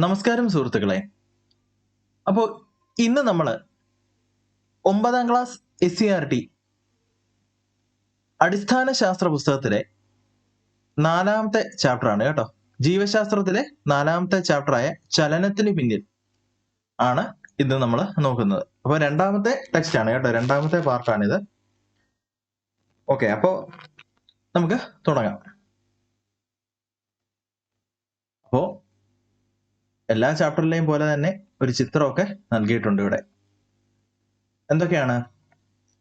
നമസ്കാരം സുഹൃത്തുക്കളെ. അപ്പോൾ ഇന്ന് നമ്മൾ 9ാം ക്ലാസ് SCERT അടിസ്ഥാന ശാസ്ത്ര പുസ്തകത്തിലെ 4ാമത്തെ ചാപ്റ്ററാണ് കേട്ടോ. ജീവശാസ്ത്രത്തിലെ 4ാമത്തെ ചാപ്റ്ററായ ചലനത്തിന് പിന്നിൽ ആണ് ഇന്ന് നമ്മൾ നോക്കുന്നത്. അപ്പോൾ 2ാമത്തെ ടെക്സ്റ്റ് ആണ് കേട്ടോ, 2ാമത്തെ പാർട്ടാണിത്. ഓക്കെ, അപ്പോൾ നമുക്ക് തുടങ്ങാം. അപ്പോൾ എല്ലാ ചാപ്റ്ററിലെയും പോലെ തന്നെ ഒരു ചിത്രമൊക്കെ നൽകിയിട്ടുണ്ട് ഇവിടെ. എന്തൊക്കെയാണ്?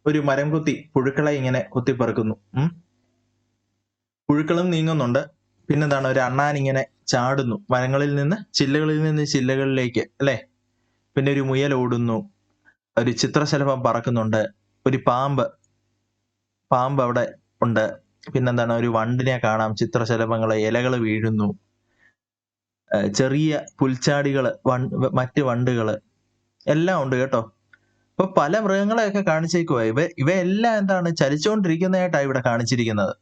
ഒരു മരം കൊത്തി പുഴുക്കളെ ഇങ്ങനെ കൊത്തിപ്പറക്കുന്നു. പുഴുക്കളും നീങ്ങുന്നുണ്ട്. പിന്നെന്താണ്? ഒരു അണ്ണാൻ ഇങ്ങനെ ചാടുന്നു മരങ്ങളിൽ നിന്ന് ചില്ലകളിലേക്ക്, അല്ലെ? പിന്നെ ഒരു മുയൽ ഓടുന്നു, ഒരു ചിത്രശലഭം പറക്കുന്നുണ്ട്, ഒരു പാമ്പ് അവിടെ ഉണ്ട്. പിന്നെന്താണ്? ഒരു വണ്ടിനെ കാണാം, ചിത്രശലഭങ്ങളെ, ഇലകൾ വീഴുന്നു, ചെറിയ പുൽച്ചാടികള്, മറ്റ് വണ്ടുകള് എല്ലാം ഉണ്ട് കേട്ടോ. അപ്പൊ പല മൃഗങ്ങളെയൊക്കെ കാണിച്ചേക്കുവാ. ഇവയെല്ലാം എന്താണ്? ചലിച്ചുകൊണ്ടിരിക്കുന്നതായിട്ടാണ് ഇവിടെ കാണിച്ചിരിക്കുന്നത്.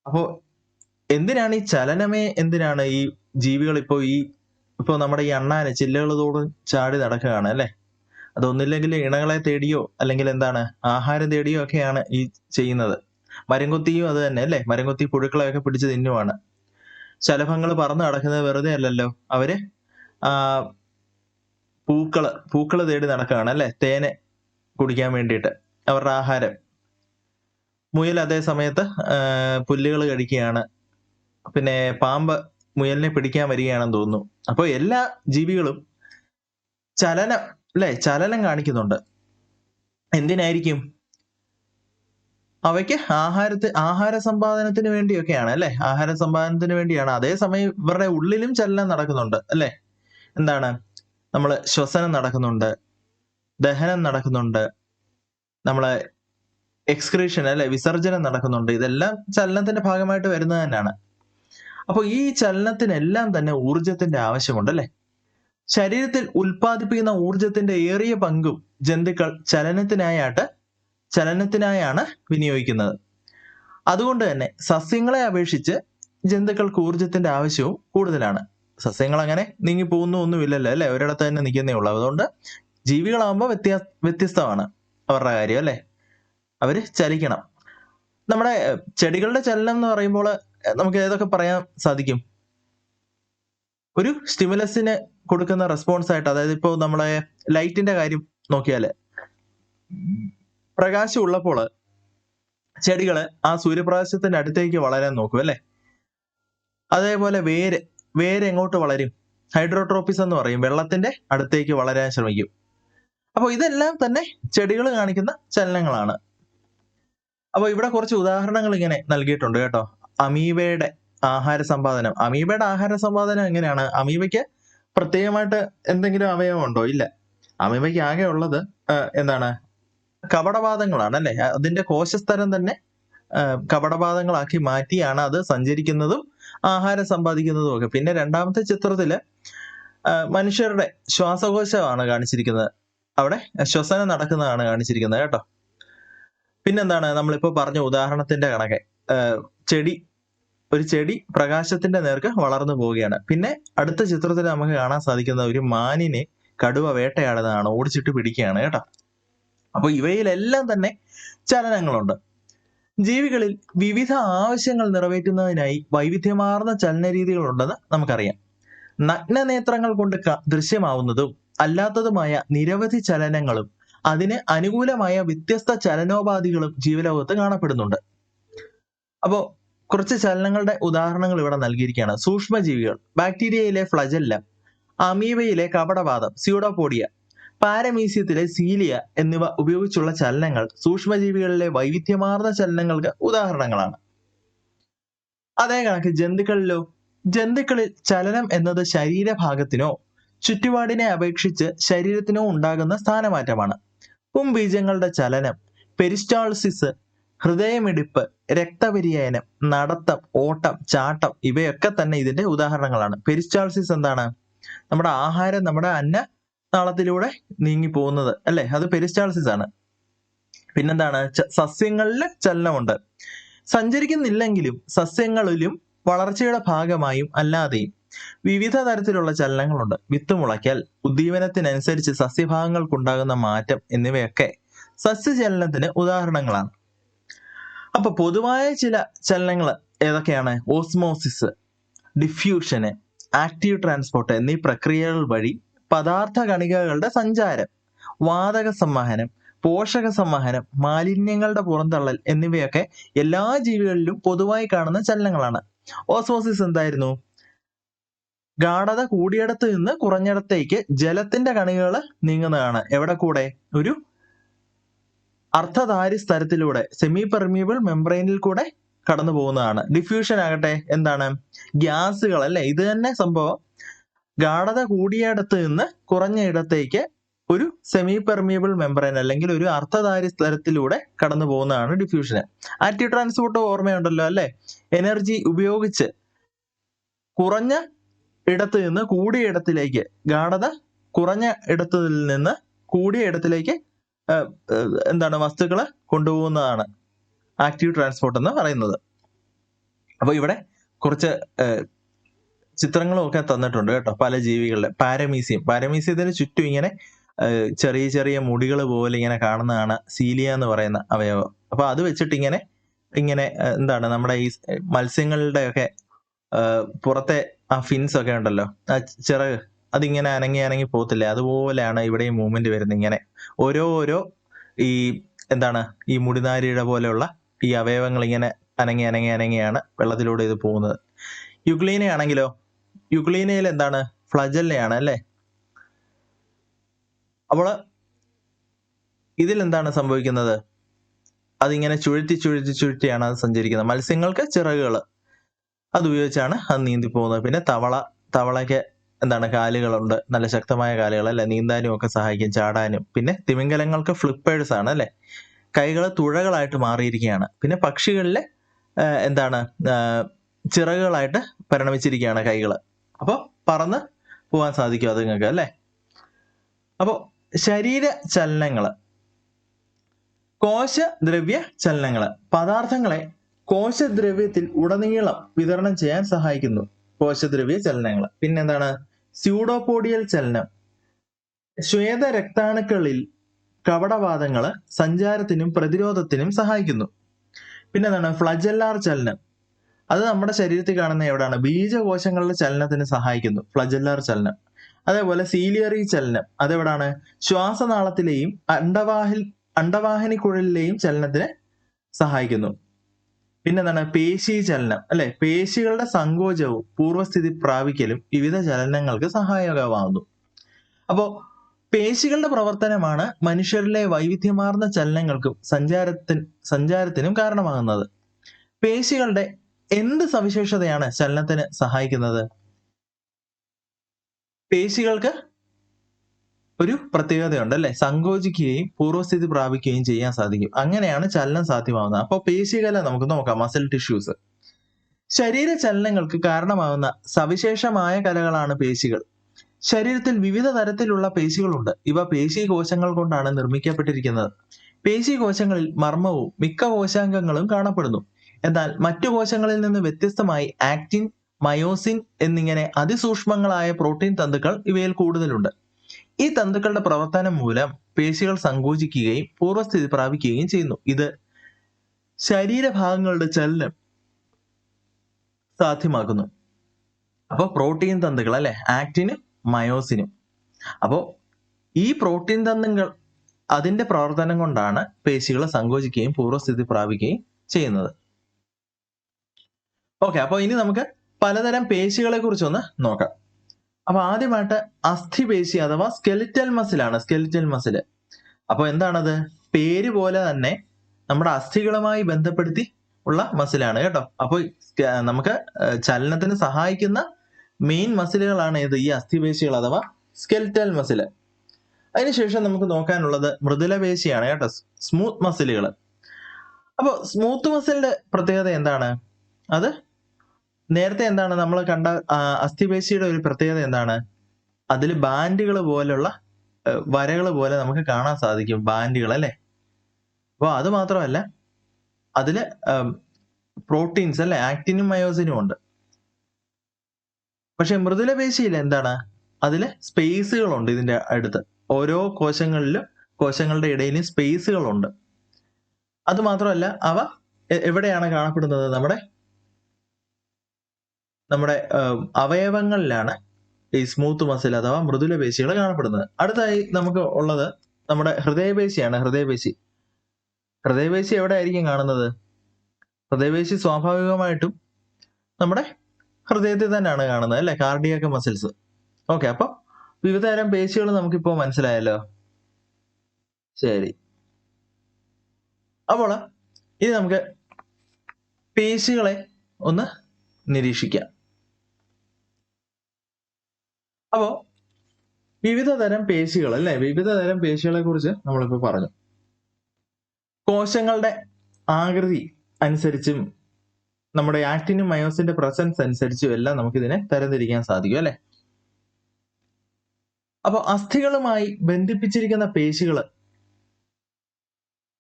അപ്പോ എന്തിനാണ് ഈ ചലനമേ? എന്തിനാണ് ഈ ജീവികൾ ഇപ്പോ നമ്മുടെ ഈ അണ്ണാന് ചില്ലകൾ തോറും ചാടി നടക്കുകയാണ്, അല്ലെ? അതൊന്നില്ലെങ്കിൽ ഇണകളെ തേടിയോ അല്ലെങ്കിൽ എന്താണ് ആഹാരം തേടിയോ ഒക്കെയാണ് ഈ ചെയ്യുന്നത്. മരംകൊത്തിയും അത് തന്നെ, അല്ലെ? മരംകൊത്തി പുഴുക്കളെയൊക്കെ പിടിച്ച് തിന്നുവാണ്. ശലഭങ്ങൾ പറന്ന് നടക്കുന്നത് വെറുതെ അല്ലല്ലോ, അവര് പൂക്കള് തേടി നടക്കുകയാണ്, അല്ലെ? തേന് കുടിക്കാൻ വേണ്ടിയിട്ട്, അവരുടെ ആഹാരം. മുയൽ അതേ സമയത്ത് പുല്ലുകൾ കഴിക്കുകയാണ്. പിന്നെ പാമ്പ് മുയലിനെ പിടിക്കാൻ വരികയാണെന്ന് തോന്നുന്നു. അപ്പൊ എല്ലാ ജീവികളും ചലനം കാണിക്കുന്നുണ്ട്. എന്തിനായിരിക്കും? അവയ്ക്ക് ആഹാര സമ്പാദനത്തിന് വേണ്ടിയൊക്കെയാണ്, അല്ലെ? ആഹാര സമ്പാദനത്തിന് വേണ്ടിയാണ്. അതേസമയം ഇവരുടെ ഉള്ളിലും ചലനം നടക്കുന്നുണ്ട്, അല്ലെ? എന്താണ്? നമ്മള് ശ്വസനം നടക്കുന്നുണ്ട്, ദഹനം നടക്കുന്നുണ്ട്, നമ്മളെ എക്സ്ക്രീഷൻ, അല്ലെ? വിസർജനം നടക്കുന്നുണ്ട്. ഇതെല്ലാം ചലനത്തിന്റെ ഭാഗമായിട്ട് വരുന്നത് തന്നെയാണ്. അപ്പൊ ഈ ചലനത്തിനെല്ലാം തന്നെ ഊർജത്തിന്റെ ആവശ്യമുണ്ട്, അല്ലെ? ശരീരത്തിൽ ഉൽപ്പാദിപ്പിക്കുന്ന ഊർജത്തിന്റെ ഏറിയ പങ്കും ജന്തുക്കൾ ചലനത്തിനായാണ് വിനിയോഗിക്കുന്നത്. അതുകൊണ്ട് തന്നെ സസ്യങ്ങളെ അപേക്ഷിച്ച് ജന്തുക്കൾക്ക് ഊർജത്തിന്റെ ആവശ്യവും കൂടുതലാണ്. സസ്യങ്ങൾ അങ്ങനെ നീങ്ങി പോകുന്ന ഒന്നുമില്ലല്ലോ, അല്ലെ? ഒരിടത്ത് തന്നെ നിൽക്കുന്നേ ഉള്ളൂ. അതുകൊണ്ട് ജീവികളാകുമ്പോൾ വ്യത്യസ്തമാണ് അവരുടെ കാര്യം, അല്ലെ? അവര് ചലിക്കണം. നമ്മുടെ ചെടികളുടെ ചലനം എന്ന് പറയുമ്പോൾ നമുക്ക് ഏതൊക്കെ പറയാൻ സാധിക്കും? ഒരു സ്റ്റിമുലസിന് കൊടുക്കുന്ന റെസ്പോൺസ് ആയിട്ട്, അതായത് ഇപ്പോൾ നമ്മളെ ലൈറ്റിന്റെ കാര്യം നോക്കിയാല്, പ്രകാശം ഉള്ളപ്പോൾ ചെടികള് ആ സൂര്യപ്രകാശത്തിന്റെ അടുത്തേക്ക് വളരാൻ നോക്കും, അല്ലെ? അതേപോലെ വേര് എങ്ങോട്ട് വളരും? ഹൈഡ്രോട്രോപ്പിസ് എന്ന് പറയും, വെള്ളത്തിന്റെ അടുത്തേക്ക് വളരാൻ ശ്രമിക്കും. അപ്പൊ ഇതെല്ലാം തന്നെ ചെടികൾ കാണിക്കുന്ന ചലനങ്ങളാണ്. അപ്പൊ ഇവിടെ കുറച്ച് ഉദാഹരണങ്ങൾ ഇങ്ങനെ നൽകിയിട്ടുണ്ട് കേട്ടോ. അമീബയുടെ ആഹാര സമ്പാദനം എങ്ങനെയാണ്? അമീബയ്ക്ക് പ്രത്യേകമായിട്ട് എന്തെങ്കിലും അവയവമുണ്ടോ? ഇല്ല. അമീബയ്ക്ക് ആകെ ഉള്ളത് എന്താണ്? കപടപാദങ്ങളാണ്, അല്ലെ? അതിന്റെ കോശസ്തരം തന്നെ കപടപാദങ്ങളാക്കി മാറ്റിയാണ് അത് സഞ്ചരിക്കുന്നതും ആഹാരം സമ്പാദിക്കുന്നതും ഒക്കെ. പിന്നെ 2ാമത്തെ ചിത്രത്തില് മനുഷ്യരുടെ ശ്വാസകോശമാണ് കാണിച്ചിരിക്കുന്നത്. അവിടെ ശ്വസനം നടക്കുന്നതാണ് കാണിച്ചിരിക്കുന്നത് കേട്ടോ. പിന്നെന്താണ്? നമ്മളിപ്പോ പറഞ്ഞ ഉദാഹരണത്തിന്റെ കണക്കെ ഒരു ചെടി പ്രകാശത്തിന്റെ നേർക്ക് വളർന്നു പോവുകയാണ്. പിന്നെ അടുത്ത ചിത്രത്തിൽ നമുക്ക് കാണാൻ സാധിക്കുന്ന ഒരു മാനിനെ കടുവ വേട്ടയാടുന്നതാണ്, ഓടിച്ചിട്ട് പിടിക്കുകയാണ് കേട്ടോ. അപ്പൊ ഇവയിലെല്ലാം തന്നെ ചലനങ്ങളുണ്ട്. ജീവികളിൽ വിവിധ ആവശ്യങ്ങൾ നിറവേറ്റുന്നതിനായി വൈവിധ്യമാർന്ന ചലനരീതികളുണ്ടെന്ന് നമുക്കറിയാം. നഗ്നനേത്രങ്ങൾ കൊണ്ട് ദൃശ്യമാവുന്നതും അല്ലാത്തതുമായ നിരവധി ചലനങ്ങളും അതിന് അനുകൂലമായ വ്യത്യസ്ത ചലനോപാധികളും ജീവലോകത്ത് കാണപ്പെടുന്നുണ്ട്. അപ്പോ കുറച്ച് ചലനങ്ങളുടെ ഉദാഹരണങ്ങൾ ഇവിടെ നൽകിയിരിക്കുകയാണ്. സൂക്ഷ്മജീവികൾ, ബാക്ടീരിയയിലെ ഫ്ലജെല്ലം, അമീബയിലെ കപടപാദം സ്യൂഡോപോഡിയ, പാരമീസിയത്തിലെ സീലിയ എന്നിവ ഉപയോഗിച്ചുള്ള ചലനങ്ങൾ സൂക്ഷ്മജീവികളിലെ വൈവിധ്യമാർന്ന ചലനങ്ങൾക്ക് ഉദാഹരണങ്ങളാണ്. അതേ കണക്ക് ജന്തുക്കളിൽ ചലനം എന്നത് ശരീരഭാഗത്തിനോ ചുറ്റുപാടിനെ അപേക്ഷിച്ച് ശരീരത്തിനോ ഉണ്ടാകുന്ന സ്ഥാനമാറ്റമാണ്. പുംബീജങ്ങളുടെ ചലനം, പെരിസ്റ്റാൾസിസ്, ഹൃദയമിടിപ്പ്, രക്തപര്യനം, നടത്തം, ഓട്ടം, ചാട്ടം ഇവയൊക്കെ തന്നെ ഇതിന്റെ ഉദാഹരണങ്ങളാണ്. പെരിസ്റ്റാൾസിസ് എന്താണ്? നമ്മുടെ ആഹാരം നമ്മുടെ അന്നനാളത്തിലൂടെ നീങ്ങി പോകുന്നത്, അല്ലെ? അത് പെരിസ്റ്റാൾസിസ് ആണ്. പിന്നെന്താണ്? സസ്യങ്ങളിൽ ചലനമുണ്ട്. സഞ്ചരിക്കുന്നില്ലെങ്കിലും സസ്യങ്ങളിലും വളർച്ചയുടെ ഭാഗമായും അല്ലാതെയും വിവിധ തരത്തിലുള്ള ചലനങ്ങളുണ്ട്. വിത്ത് മുളയ്ക്കൽ, ഉദ്ദീപനത്തിനനുസരിച്ച് സസ്യഭാഗങ്ങൾക്കുണ്ടാകുന്ന മാറ്റം എന്നിവയൊക്കെ സസ്യചലനത്തിന് ഉദാഹരണങ്ങളാണ്. അപ്പൊ പൊതുവായ ചില ചലനങ്ങൾ ഏതൊക്കെയാണ്? ഓസ്മോസിസ്, ഡിഫ്യൂഷന്, ആക്റ്റീവ് ട്രാൻസ്പോർട്ട് എന്നീ പ്രക്രിയകൾ വഴി പദാർത്ഥ കണികകളുടെ സഞ്ചാരം, വാതക സംവഹനം, പോഷക സംവഹനം, മാലിന്യങ്ങളുടെ പുറന്തള്ളൽ എന്നിവയൊക്കെ എല്ലാ ജീവികളിലും പൊതുവായി കാണുന്ന ചലനങ്ങളാണ്. ഓസ്മോസിസ് എന്തായിരുന്നു? ഗാഢത കൂടിയിടത്ത് നിന്ന് കുറഞ്ഞിടത്തേക്ക് ജലത്തിന്റെ കണികകൾ നീങ്ങുന്നതാണ്. എവിടെ കൂടെ? ഒരു അർദ്ധധാരി സ്ഥലത്തിലൂടെ, സെമി പെർമിയബിൾ മെംബ്രെയിനിൽ കൂടെ കടന്നു പോകുന്നതാണ്. ഡിഫ്യൂഷൻ ആകട്ടെ എന്താണ്? ഗ്യാസുകൾ അല്ലെ, ഇത് തന്നെ സംഭവം. ഗാഢത കൂടിയിടത്ത് നിന്ന് കുറഞ്ഞ ഇടത്തേക്ക് ഒരു സെമി പെർമിയബിൾ മെംബ്രെയിൻ അല്ലെങ്കിൽ ഒരു അർദ്ധധാരി സ്ഥലത്തിലൂടെ കടന്നു പോകുന്നതാണ് ഡിഫ്യൂഷൻ. ആക്റ്റീവ് ട്രാൻസ്പോർട്ട് ഓർമ്മയുണ്ടല്ലോ അല്ലെ, എനർജി ഉപയോഗിച്ച് കുറഞ്ഞ ഇടത്ത് നിന്ന് കൂടിയ ഇടത്തിലേക്ക്, ഗാഢത കുറഞ്ഞ ഇടത്തിൽ നിന്ന് കൂടിയ ഇടത്തിലേക്ക് വസ്തുക്കളെ കൊണ്ടുപോകുന്നതാണ് ആക്റ്റീവ് ട്രാൻസ്പോർട്ട് എന്ന് പറയുന്നത്. അപ്പൊ ഇവിടെ കുറച്ച് ചിത്രങ്ങളും ഒക്കെ തന്നിട്ടുണ്ട് കേട്ടോ, പല ജീവികളുടെ. പാരമീസിയത്തിന് ചുറ്റും ഇങ്ങനെ ചെറിയ ചെറിയ മുടികൾ പോലെ ഇങ്ങനെ കാണുന്നതാണ് സീലിയ എന്ന് പറയുന്ന അവയവം. അപ്പൊ അത് വെച്ചിട്ട് ഇങ്ങനെ നമ്മുടെ ഈ മത്സ്യങ്ങളുടെ ഒക്കെ പുറത്തെ ആ ഫിൻസ് ഒക്കെ ഉണ്ടല്ലോ, ആ ചിറക്, അതിങ്ങനെ അനങ്ങി പോകത്തില്ല, അതുപോലെയാണ് ഇവിടെ ഈ മൂവ്മെന്റ് വരുന്നത്. ഇങ്ങനെ ഓരോ ഈ ഈ മുടിനാരിയുടെ പോലെയുള്ള ഈ അവയവങ്ങൾ ഇങ്ങനെ അനങ്ങിയാണ് വെള്ളത്തിലൂടെ ഇത് പോകുന്നത്. യുഗ്ലീന ആണെങ്കിലോ, യുഗ്ലീനയിൽ ഫ്ലജല്ലയാണ് അല്ലേ. അപ്പോൾ ഇതിൽ സംഭവിക്കുന്നത്? അതിങ്ങനെ ചുഴറ്റിയാണ് അത് സഞ്ചരിക്കുന്നത്. മത്സ്യങ്ങൾക്ക് ചിറകുകൾ, അതുപയോഗിച്ചാണ് അത് നീന്തി പോകുന്നത്. പിന്നെ തവളയ്ക്ക് കാലുകളുണ്ട്, നല്ല ശക്തമായ കാലുകൾ അല്ലെ, നീന്താനും ഒക്കെ സഹായിക്കും, ചാടാനും. പിന്നെ തിമിംഗലങ്ങൾക്ക് ഫ്ലിപ്പേഴ്സ് ആണ് അല്ലെ, കൈകൾ തുഴകളായിട്ട് മാറിയിരിക്കുകയാണ്. പിന്നെ പക്ഷികളിലെ ചിറകുകളായിട്ട് പരിണമിച്ചിരിക്കുകയാണ് കൈകൾ. അപ്പോൾ പറന്ന് പോകാൻ സാധിക്കും അതുങ്ങൾക്ക് അല്ലെ. അപ്പോൾ ശരീര ചലനങ്ങൾ, കോശദ്രവ്യ ചലനങ്ങൾ, പദാർത്ഥങ്ങളെ കോശദ്രവ്യത്തിൽ ഉടനീളം വിതരണം ചെയ്യാൻ സഹായിക്കുന്നു കോശദ്രവ്യ ചലനങ്ങൾ. പിന്നെന്താണ്? സ്യൂഡോപോഡിയൽ ചലനം, ശ്വേത രക്താണുക്കളിൽ കവടവാതങ്ങള് സഞ്ചാരത്തിനും പ്രതിരോധത്തിനും സഹായിക്കുന്നു. പിന്നെ ഫ്ലജല്ലാർ ചലനം, അത് നമ്മുടെ ശരീരത്തിൽ കാണുന്ന എവിടെയാണ്? ബീജകോശങ്ങളുടെ ചലനത്തിന് സഹായിക്കുന്നു ഫ്ലജല്ലാർ ചലനം. അതേപോലെ സീലിയറി ചലനം, അതെവിടാണ്? ശ്വാസനാളത്തിലെയും അണ്ടവാഹിനിക്കുഴലിലെയും ചലനത്തിന് സഹായിക്കുന്നു. പിന്നെ പേശി ചലനം അല്ലെ, പേശികളുടെ സങ്കോചവും പൂർവ്വസ്ഥിതി പ്രാപിക്കലും വിവിധ ചലനങ്ങൾക്ക് സഹായകമാകുന്നു. അപ്പോ പേശികളുടെ പ്രവർത്തനമാണ് മനുഷ്യരിലെ വൈവിധ്യമാർന്ന ചലനങ്ങൾക്കും സഞ്ചാരത്തിനും കാരണമാകുന്നത്. പേശികളുടെ എന്ത് സവിശേഷതയാണ് ചലനത്തിന് സഹായിക്കുന്നത്? പേശികൾക്ക് ഒരു പ്രത്യേകതയുണ്ട് അല്ലെ, സങ്കോചിക്കുകയും പൂർവ്വസ്ഥിതി പ്രാപിക്കുകയും ചെയ്യാൻ സാധിക്കും. അങ്ങനെയാണ് ചലനം സാധ്യമാകുന്നത്. അപ്പോൾ പേശികളെ നമുക്ക് നോക്കാം. Muscle tissues. ശരീര ചലനങ്ങൾക്ക് കാരണമാകുന്ന സവിശേഷമായ കലകളാണ് പേശികൾ. ശരീരത്തിൽ വിവിധ തരത്തിലുള്ള പേശികളുണ്ട്. ഇവ പേശി കോശങ്ങൾ കൊണ്ടാണ് നിർമ്മിക്കപ്പെട്ടിരിക്കുന്നത്. പേശി കോശങ്ങളിൽ മർമ്മവും മിക്ക കോശാംഗങ്ങളും കാണപ്പെടുന്നു. എന്നാൽ മറ്റു കോശങ്ങളിൽ നിന്ന് വ്യത്യസ്തമായി ആക്റ്റിൻ, മയോസിൻ എന്നിങ്ങനെ അതിസൂക്ഷ്മങ്ങളായ പ്രോട്ടീൻ തന്തുക്കൾ ഇവയിൽ കൂടുതലുണ്ട്. ഈ തന്തുക്കളുടെ പ്രവർത്തനം മൂലം പേശികൾ സങ്കോചിക്കുകയും പൂർവ്വസ്ഥിതി പ്രാപിക്കുകയും ചെയ്യുന്നു. ഇത് ശരീരഭാഗങ്ങളുടെ ചലനം സാധ്യമാക്കുന്നു. അപ്പോൾ പ്രോട്ടീൻ തന്തുക്കൾ അല്ലെ, ആക്റ്റിനും മയോസിനും. അപ്പോൾ ഈ പ്രോട്ടീൻ തന്തുക്കൾ അതിന്റെ പ്രവർത്തനം കൊണ്ടാണ് പേശികൾ സങ്കോചിക്കുകയും പൂർവ്വസ്ഥിതി പ്രാപിക്കുകയും ചെയ്യുന്നത്. ഓക്കെ, അപ്പോൾ ഇനി നമുക്ക് പലതരം പേശികളെ കുറിച്ചൊന്ന് നോക്കാം. അപ്പൊ ആദ്യമായിട്ട് അസ്ഥിപേശി അഥവാ സ്കെലിറ്റൽ മസിലാണ്. സ്കെലിറ്റൽ മസിൽ അപ്പൊ എന്താണത്? പേര് പോലെ തന്നെ നമ്മുടെ അസ്ഥികളുമായി ബന്ധപ്പെടുത്തി ഉള്ള മസിലാണ് കേട്ടോ. അപ്പോൾ നമുക്ക് ചലനത്തിന് സഹായിക്കുന്ന മെയിൻ മസിലുകളാണ് ഇത്, ഈ അസ്ഥിപേശികൾ അഥവാ സ്കെലിറ്റൽ മസിൽ. അതിനുശേഷം നമുക്ക് നോക്കാനുള്ളത് മൃദുലപേശിയാണ് കേട്ടോ, സ്മൂത്ത് മസിലുകൾ. അപ്പോൾ സ്മൂത്ത് മസിലിന്റെ പ്രത്യേകത എന്താണ്? അത് നേരത്തെ നമ്മൾ കണ്ട അസ്ഥിപേശിയുടെ ഒരു പ്രത്യേകത എന്താണ്? അതിൽ ബാൻഡുകൾ പോലുള്ള വരകൾ പോലെ നമുക്ക് കാണാൻ സാധിക്കും, ബാൻഡുകൾ അല്ലെ. അപ്പോൾ അത് മാത്രമല്ല, അതില് പ്രോട്ടീൻസ് അല്ലെ, ആക്റ്റിനും മയോസിനും ഉണ്ട്. പക്ഷെ മൃദുല പേശിയിൽ എന്താണ്, അതില് സ്പേസുകളുണ്ട് ഇതിന്റെ അടുത്ത്. ഓരോ കോശങ്ങളുടെ ഇടയിലും സ്പേസുകളുണ്ട്. അത് മാത്രമല്ല അവ എവിടെയാണ് കാണപ്പെടുന്നത്, നമ്മുടെ അവയവങ്ങളിലാണ് ഈ സ്മൂത്ത് മസിൽ അഥവാ മൃദുല പേശികൾ കാണപ്പെടുന്നത്. അടുത്തായി നമുക്ക് ഉള്ളത് നമ്മുടെ ഹൃദയപേശിയാണ്. ഹൃദയപേശി എവിടെ ആയിരിക്കും കാണുന്നത്? ഹൃദയപേശി സ്വാഭാവികമായിട്ടും നമ്മുടെ ഹൃദയത്തിൽ തന്നെയാണ് കാണുന്നത്, അല്ലെ? Cardiac muscles. ഓക്കെ, അപ്പൊ വിവിധ തരം പേശികൾ നമുക്കിപ്പോ മനസ്സിലായല്ലോ. ശരി, അപ്പോൾ ഇനി നമുക്ക് പേശികളെ ഒന്ന് നിരീക്ഷിക്കാം. അപ്പോ വിവിധ തരം പേശികൾ, അല്ലെ? വിവിധ തരം പേശികളെ കുറിച്ച് നമ്മളിപ്പോ പറഞ്ഞു. കോശങ്ങളുടെ ആകൃതി അനുസരിച്ചും നമ്മുടെ ആക്റ്റിനും മയോസിന്റെ പ്രസൻസ് അനുസരിച്ചും എല്ലാം നമുക്കിതിനെ തരംതിരിക്കാൻ സാധിക്കും, അല്ലെ? അപ്പൊ അസ്ഥികളുമായി ബന്ധിപ്പിച്ചിരിക്കുന്ന പേശികൾ,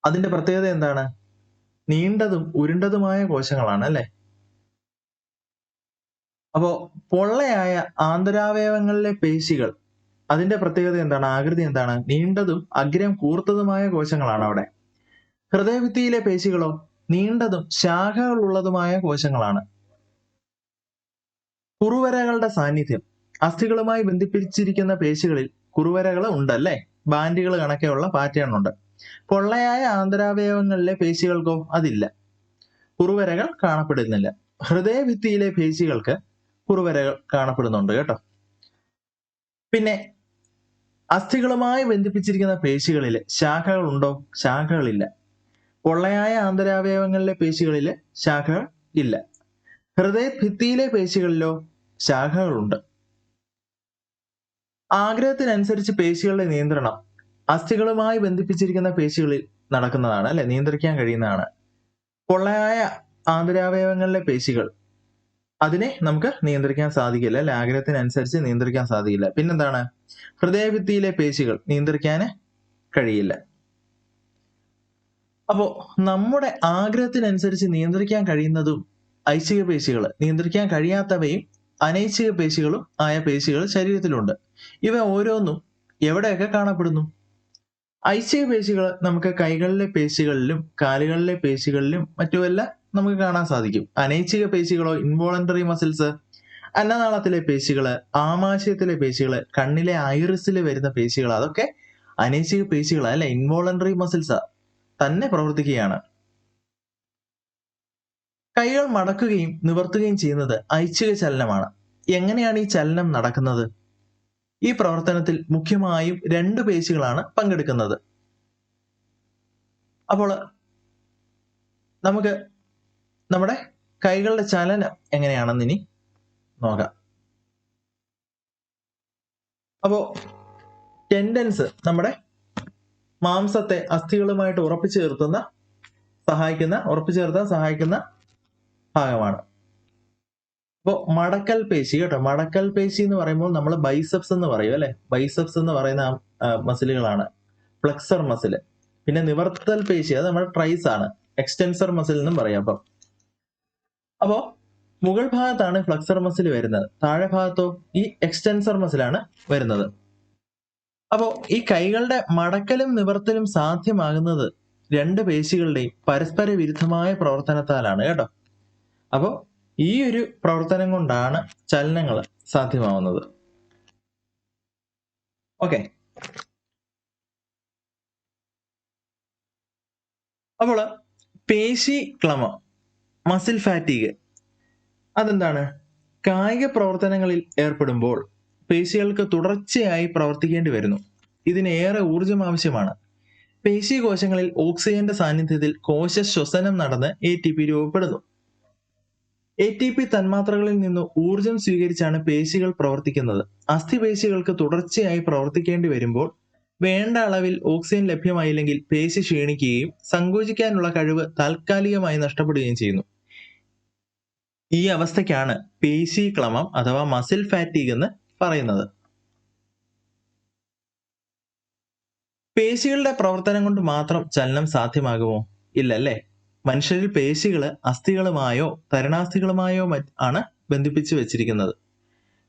അതിന്റെ പ്രത്യേകത എന്താണ്? നീണ്ടതും ഉരുണ്ടതുമായ കോശങ്ങളാണ്, അല്ലെ? അപ്പോ പൊള്ളയായ ആന്തരാവയവങ്ങളിലെ പേശികൾ, അതിന്റെ പ്രത്യേകത എന്താണ്? ആകൃതി എന്താണ്? നീണ്ടതും അഗ്രം കൂർത്തതുമായ കോശങ്ങളാണ് അവിടെ. ഹൃദയഭിത്തിയിലെ പേശികളോ നീണ്ടതും ശാഖകളുള്ളതുമായ കോശങ്ങളാണ്. കുറുവരകളുടെ സാന്നിധ്യം, അസ്ഥികളുമായി ബന്ധിപ്പിച്ചിരിക്കുന്ന പേശികളിൽ കുറുവരകൾ ഉണ്ടല്ലേ? ബാൻഡുകൾ കണക്കെയുള്ള പാറ്റേൺ ഉണ്ട്. പൊള്ളയായ ആന്തരാവയവങ്ങളിലെ പേശികൾക്കോ അതില്ല, കുറുവരകൾ കാണപ്പെടുന്നില്ല. ഹൃദയഭിത്തിയിലെ പേശികൾക്ക് കുറുവരകൾ കാണപ്പെടുന്നുണ്ട് കേട്ടോ. പിന്നെ അസ്ഥികളുമായി ബന്ധിപ്പിച്ചിരിക്കുന്ന പേശികളിൽ ശാഖകൾ ഉണ്ടോ? ശാഖകളില്ല. പൊള്ളയായ ആന്തരാവയവങ്ങളിലെ പേശികളിൽ ശാഖകൾ ഇല്ല. ഹൃദയഭിത്തിയിലെ പേശികളിലോ ശാഖകളുണ്ട്. ആഗ്രഹത്തിനനുസരിച്ച് പേശികളുടെ നിയന്ത്രണം അസ്ഥികളുമായി ബന്ധിപ്പിച്ചിരിക്കുന്ന പേശികളിൽ നടക്കുന്നതാണ്, അല്ലെ? നിയന്ത്രിക്കാൻ കഴിയുന്നതാണ്. പൊള്ളയായ ആന്തരാവയവങ്ങളിലെ പേശികൾ, അതിനെ നമുക്ക് നിയന്ത്രിക്കാൻ സാധിക്കില്ല, അല്ലെ? ആഗ്രഹത്തിനനുസരിച്ച് നിയന്ത്രിക്കാൻ സാധിക്കില്ല. പിന്നെന്താണ്? ഹൃദയഭിത്തിയിലെ പേശികൾ നിയന്ത്രിക്കാൻ കഴിയില്ല. അപ്പോ നമ്മുടെ ആഗ്രഹത്തിനനുസരിച്ച് നിയന്ത്രിക്കാൻ കഴിയുന്നതും ഐച്ഛിക പേശികൾ, നിയന്ത്രിക്കാൻ കഴിയാത്തവയും അനൈച്ഛിക പേശികളും ആയ പേശികൾ ശരീരത്തിലുണ്ട്. ഇവ ഓരോന്നും എവിടെയൊക്കെ കാണപ്പെടുന്നു? ഐച്ഛിക പേശികൾ നമുക്ക് കൈകളിലെ പേശികളിലും കാലുകളിലെ പേശികളിലും മറ്റുമെല്ലാം നമുക്ക് കാണാൻ സാധിക്കും. അനൈച്ഛിക പേശികളോ ഇൻവോളണ്ടറി മസിൽസ്, അന്നനാളത്തിലെ പേശികള്, ആമാശയത്തിലെ പേശികള്, കണ്ണിലെ ഐറിസിൽ വരുന്ന പേശികൾ, അതൊക്കെ അനൈച്ഛിക പേശികളാ, അല്ലെ? ഇൻവോളണ്ടറി മസിൽസ് തന്നെ പ്രവർത്തിക്കുകയാണ്. കൈകൾ മടക്കുകയും നിവർത്തുകയും ചെയ്യുന്നത് ഐച്ഛിക ചലനമാണ്. എങ്ങനെയാണ് ഈ ചലനം നടക്കുന്നത്? ഈ പ്രവർത്തനത്തിൽ മുഖ്യമായും 2 പേശികളാണ് പങ്കെടുക്കുന്നത്. അപ്പോൾ നമുക്ക് നമ്മുടെ കൈകളുടെ ചലനം എങ്ങനെയാണെന്ന് ഇനി നോക്കാം. അപ്പോ ടെൻഡൻസ് നമ്മുടെ മാംസത്തെ അസ്ഥികളുമായിട്ട് ഉറപ്പിച്ചു നിർത്താൻ സഹായിക്കുന്ന ഭാഗമാണ്. അപ്പോൾ മടക്കൽ പേശി കേട്ടോ. മടക്കൽ പേശി എന്ന് പറയുമ്പോൾ നമ്മൾ ബൈസെപ്സ് എന്ന് പറയും, അല്ലെ? ബൈസെപ്സ് എന്ന് പറയുന്ന മസിലുകളാണ് ഫ്ലെക്സർ മസിൽ. പിന്നെ നിവർത്തൽ പേശി, അത് നമ്മുടെ ട്രൈസ് ആണ്, എക്സ്റ്റൻസർ മസിൽ എന്നും പറയാം. അപ്പോ മുകൾ ഭാഗത്താണ് ഫ്ലെക്സർ മസിൽ വരുന്നത്, താഴെ ഭാഗത്തോ ഈ എക്സ്റ്റൻസർ മസിലാണ് വരുന്നത്. അപ്പോ ഈ കൈകളുടെ മടക്കലും നിവർത്തലും സാധ്യമാകുന്നത് 2 പേശികളുടെയും പരസ്പര വിരുദ്ധമായ പ്രവർത്തനത്താലാണ് കേട്ടോ. അപ്പോ ഈ ഒരു പ്രവർത്തനം കൊണ്ടാണ് ചലനങ്ങൾ സാധ്യമാവുന്നത്. ഓക്കെ, അപ്പോൾ പേശി ക്ലമം, മസിൽ ഫാറ്റീഗ്, അതെന്താണ്? കായിക പ്രവർത്തനങ്ങളിൽ ഏർപ്പെടുമ്പോൾ പേശികൾക്ക് തുടർച്ചയായി പ്രവർത്തിക്കേണ്ടി വരുന്നു. ഇതിന് ഏറെ ഊർജം ആവശ്യമാണ്. പേശി കോശങ്ങളിൽ ഓക്സിജന്റെ സാന്നിധ്യത്തിൽ കോശ ശ്വസനം നടന്ന് ATP രൂപപ്പെടുന്നു. ATP തന്മാത്രകളിൽ നിന്ന് ഊർജം സ്വീകരിച്ചാണ് പേശികൾ പ്രവർത്തിക്കുന്നത്. അസ്ഥിപേശികൾക്ക് തുടർച്ചയായി പ്രവർത്തിക്കേണ്ടി വരുമ്പോൾ വേണ്ട അളവിൽ ഓക്സിജൻ ലഭ്യമായില്ലെങ്കിൽ പേശി ക്ഷീണിക്കുകയും സങ്കോചിക്കാനുള്ള കഴിവ് താൽക്കാലികമായി നഷ്ടപ്പെടുകയും ചെയ്യുന്നു. ഈ അവസ്ഥയ്ക്കാണ് പേശി ക്ലമം അഥവാ മസിൽ ഫാറ്റീഗ് എന്ന് പറയുന്നത്. പേശികളുടെ പ്രവർത്തനം കൊണ്ട് മാത്രം ചലനം സാധ്യമാകുമോ? ഇല്ല, അല്ലേ? മനുഷ്യരിൽ പേശികള് അസ്ഥികളുമായോ തരുണാസ്ഥികളുമായോ ആണ് ബന്ധിപ്പിച്ച് വെച്ചിരിക്കുന്നത്.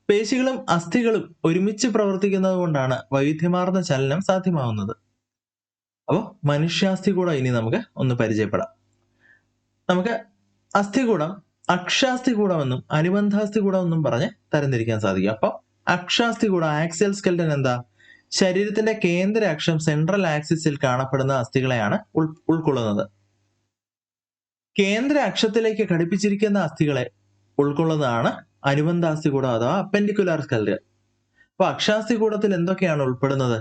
പേശികളും അസ്ഥികളും ഒരുമിച്ച് പ്രവർത്തിക്കുന്നത് കൊണ്ടാണ് വൈവിധ്യമാർന്ന ചലനം സാധ്യമാവുന്നത്. അപ്പോൾ മനുഷ്യാസ്ഥികൂടം ഇനി നമുക്ക് ഒന്ന് പരിചയപ്പെടാം. നമുക്ക് അസ്ഥികൂടം അക്ഷാസ്ഥികൂടം എന്നും അനുബന്ധാസ്ഥികൂടം എന്നും പറഞ്ഞ് തരംതിരിക്കാൻ സാധിക്കും. അപ്പൊ അക്ഷാസ്ഥികൂടം ആക്സിയൽ സ്കെൽറ്റൻ എന്താ? ശരീരത്തിന്റെ കേന്ദ്ര അക്ഷം സെൻട്രൽ ആക്സിസിൽ കാണപ്പെടുന്ന അസ്ഥികളെയാണ് ഉൾക്കൊള്ളുന്നത്. കേന്ദ്ര അക്ഷത്തിലേക്ക് ഘടിപ്പിച്ചിരിക്കുന്ന അസ്ഥികളെ ഉൾക്കൊള്ളുന്നതാണ് അനുബന്ധാസ്ഥികൂടം അഥവാ അപ്പെൻഡിക്കുലാർ സ്കെൽറ്റൻ. അപ്പൊ അക്ഷാസ്ഥികൂടത്തിൽ എന്തൊക്കെയാണ് ഉൾപ്പെടുന്നത്?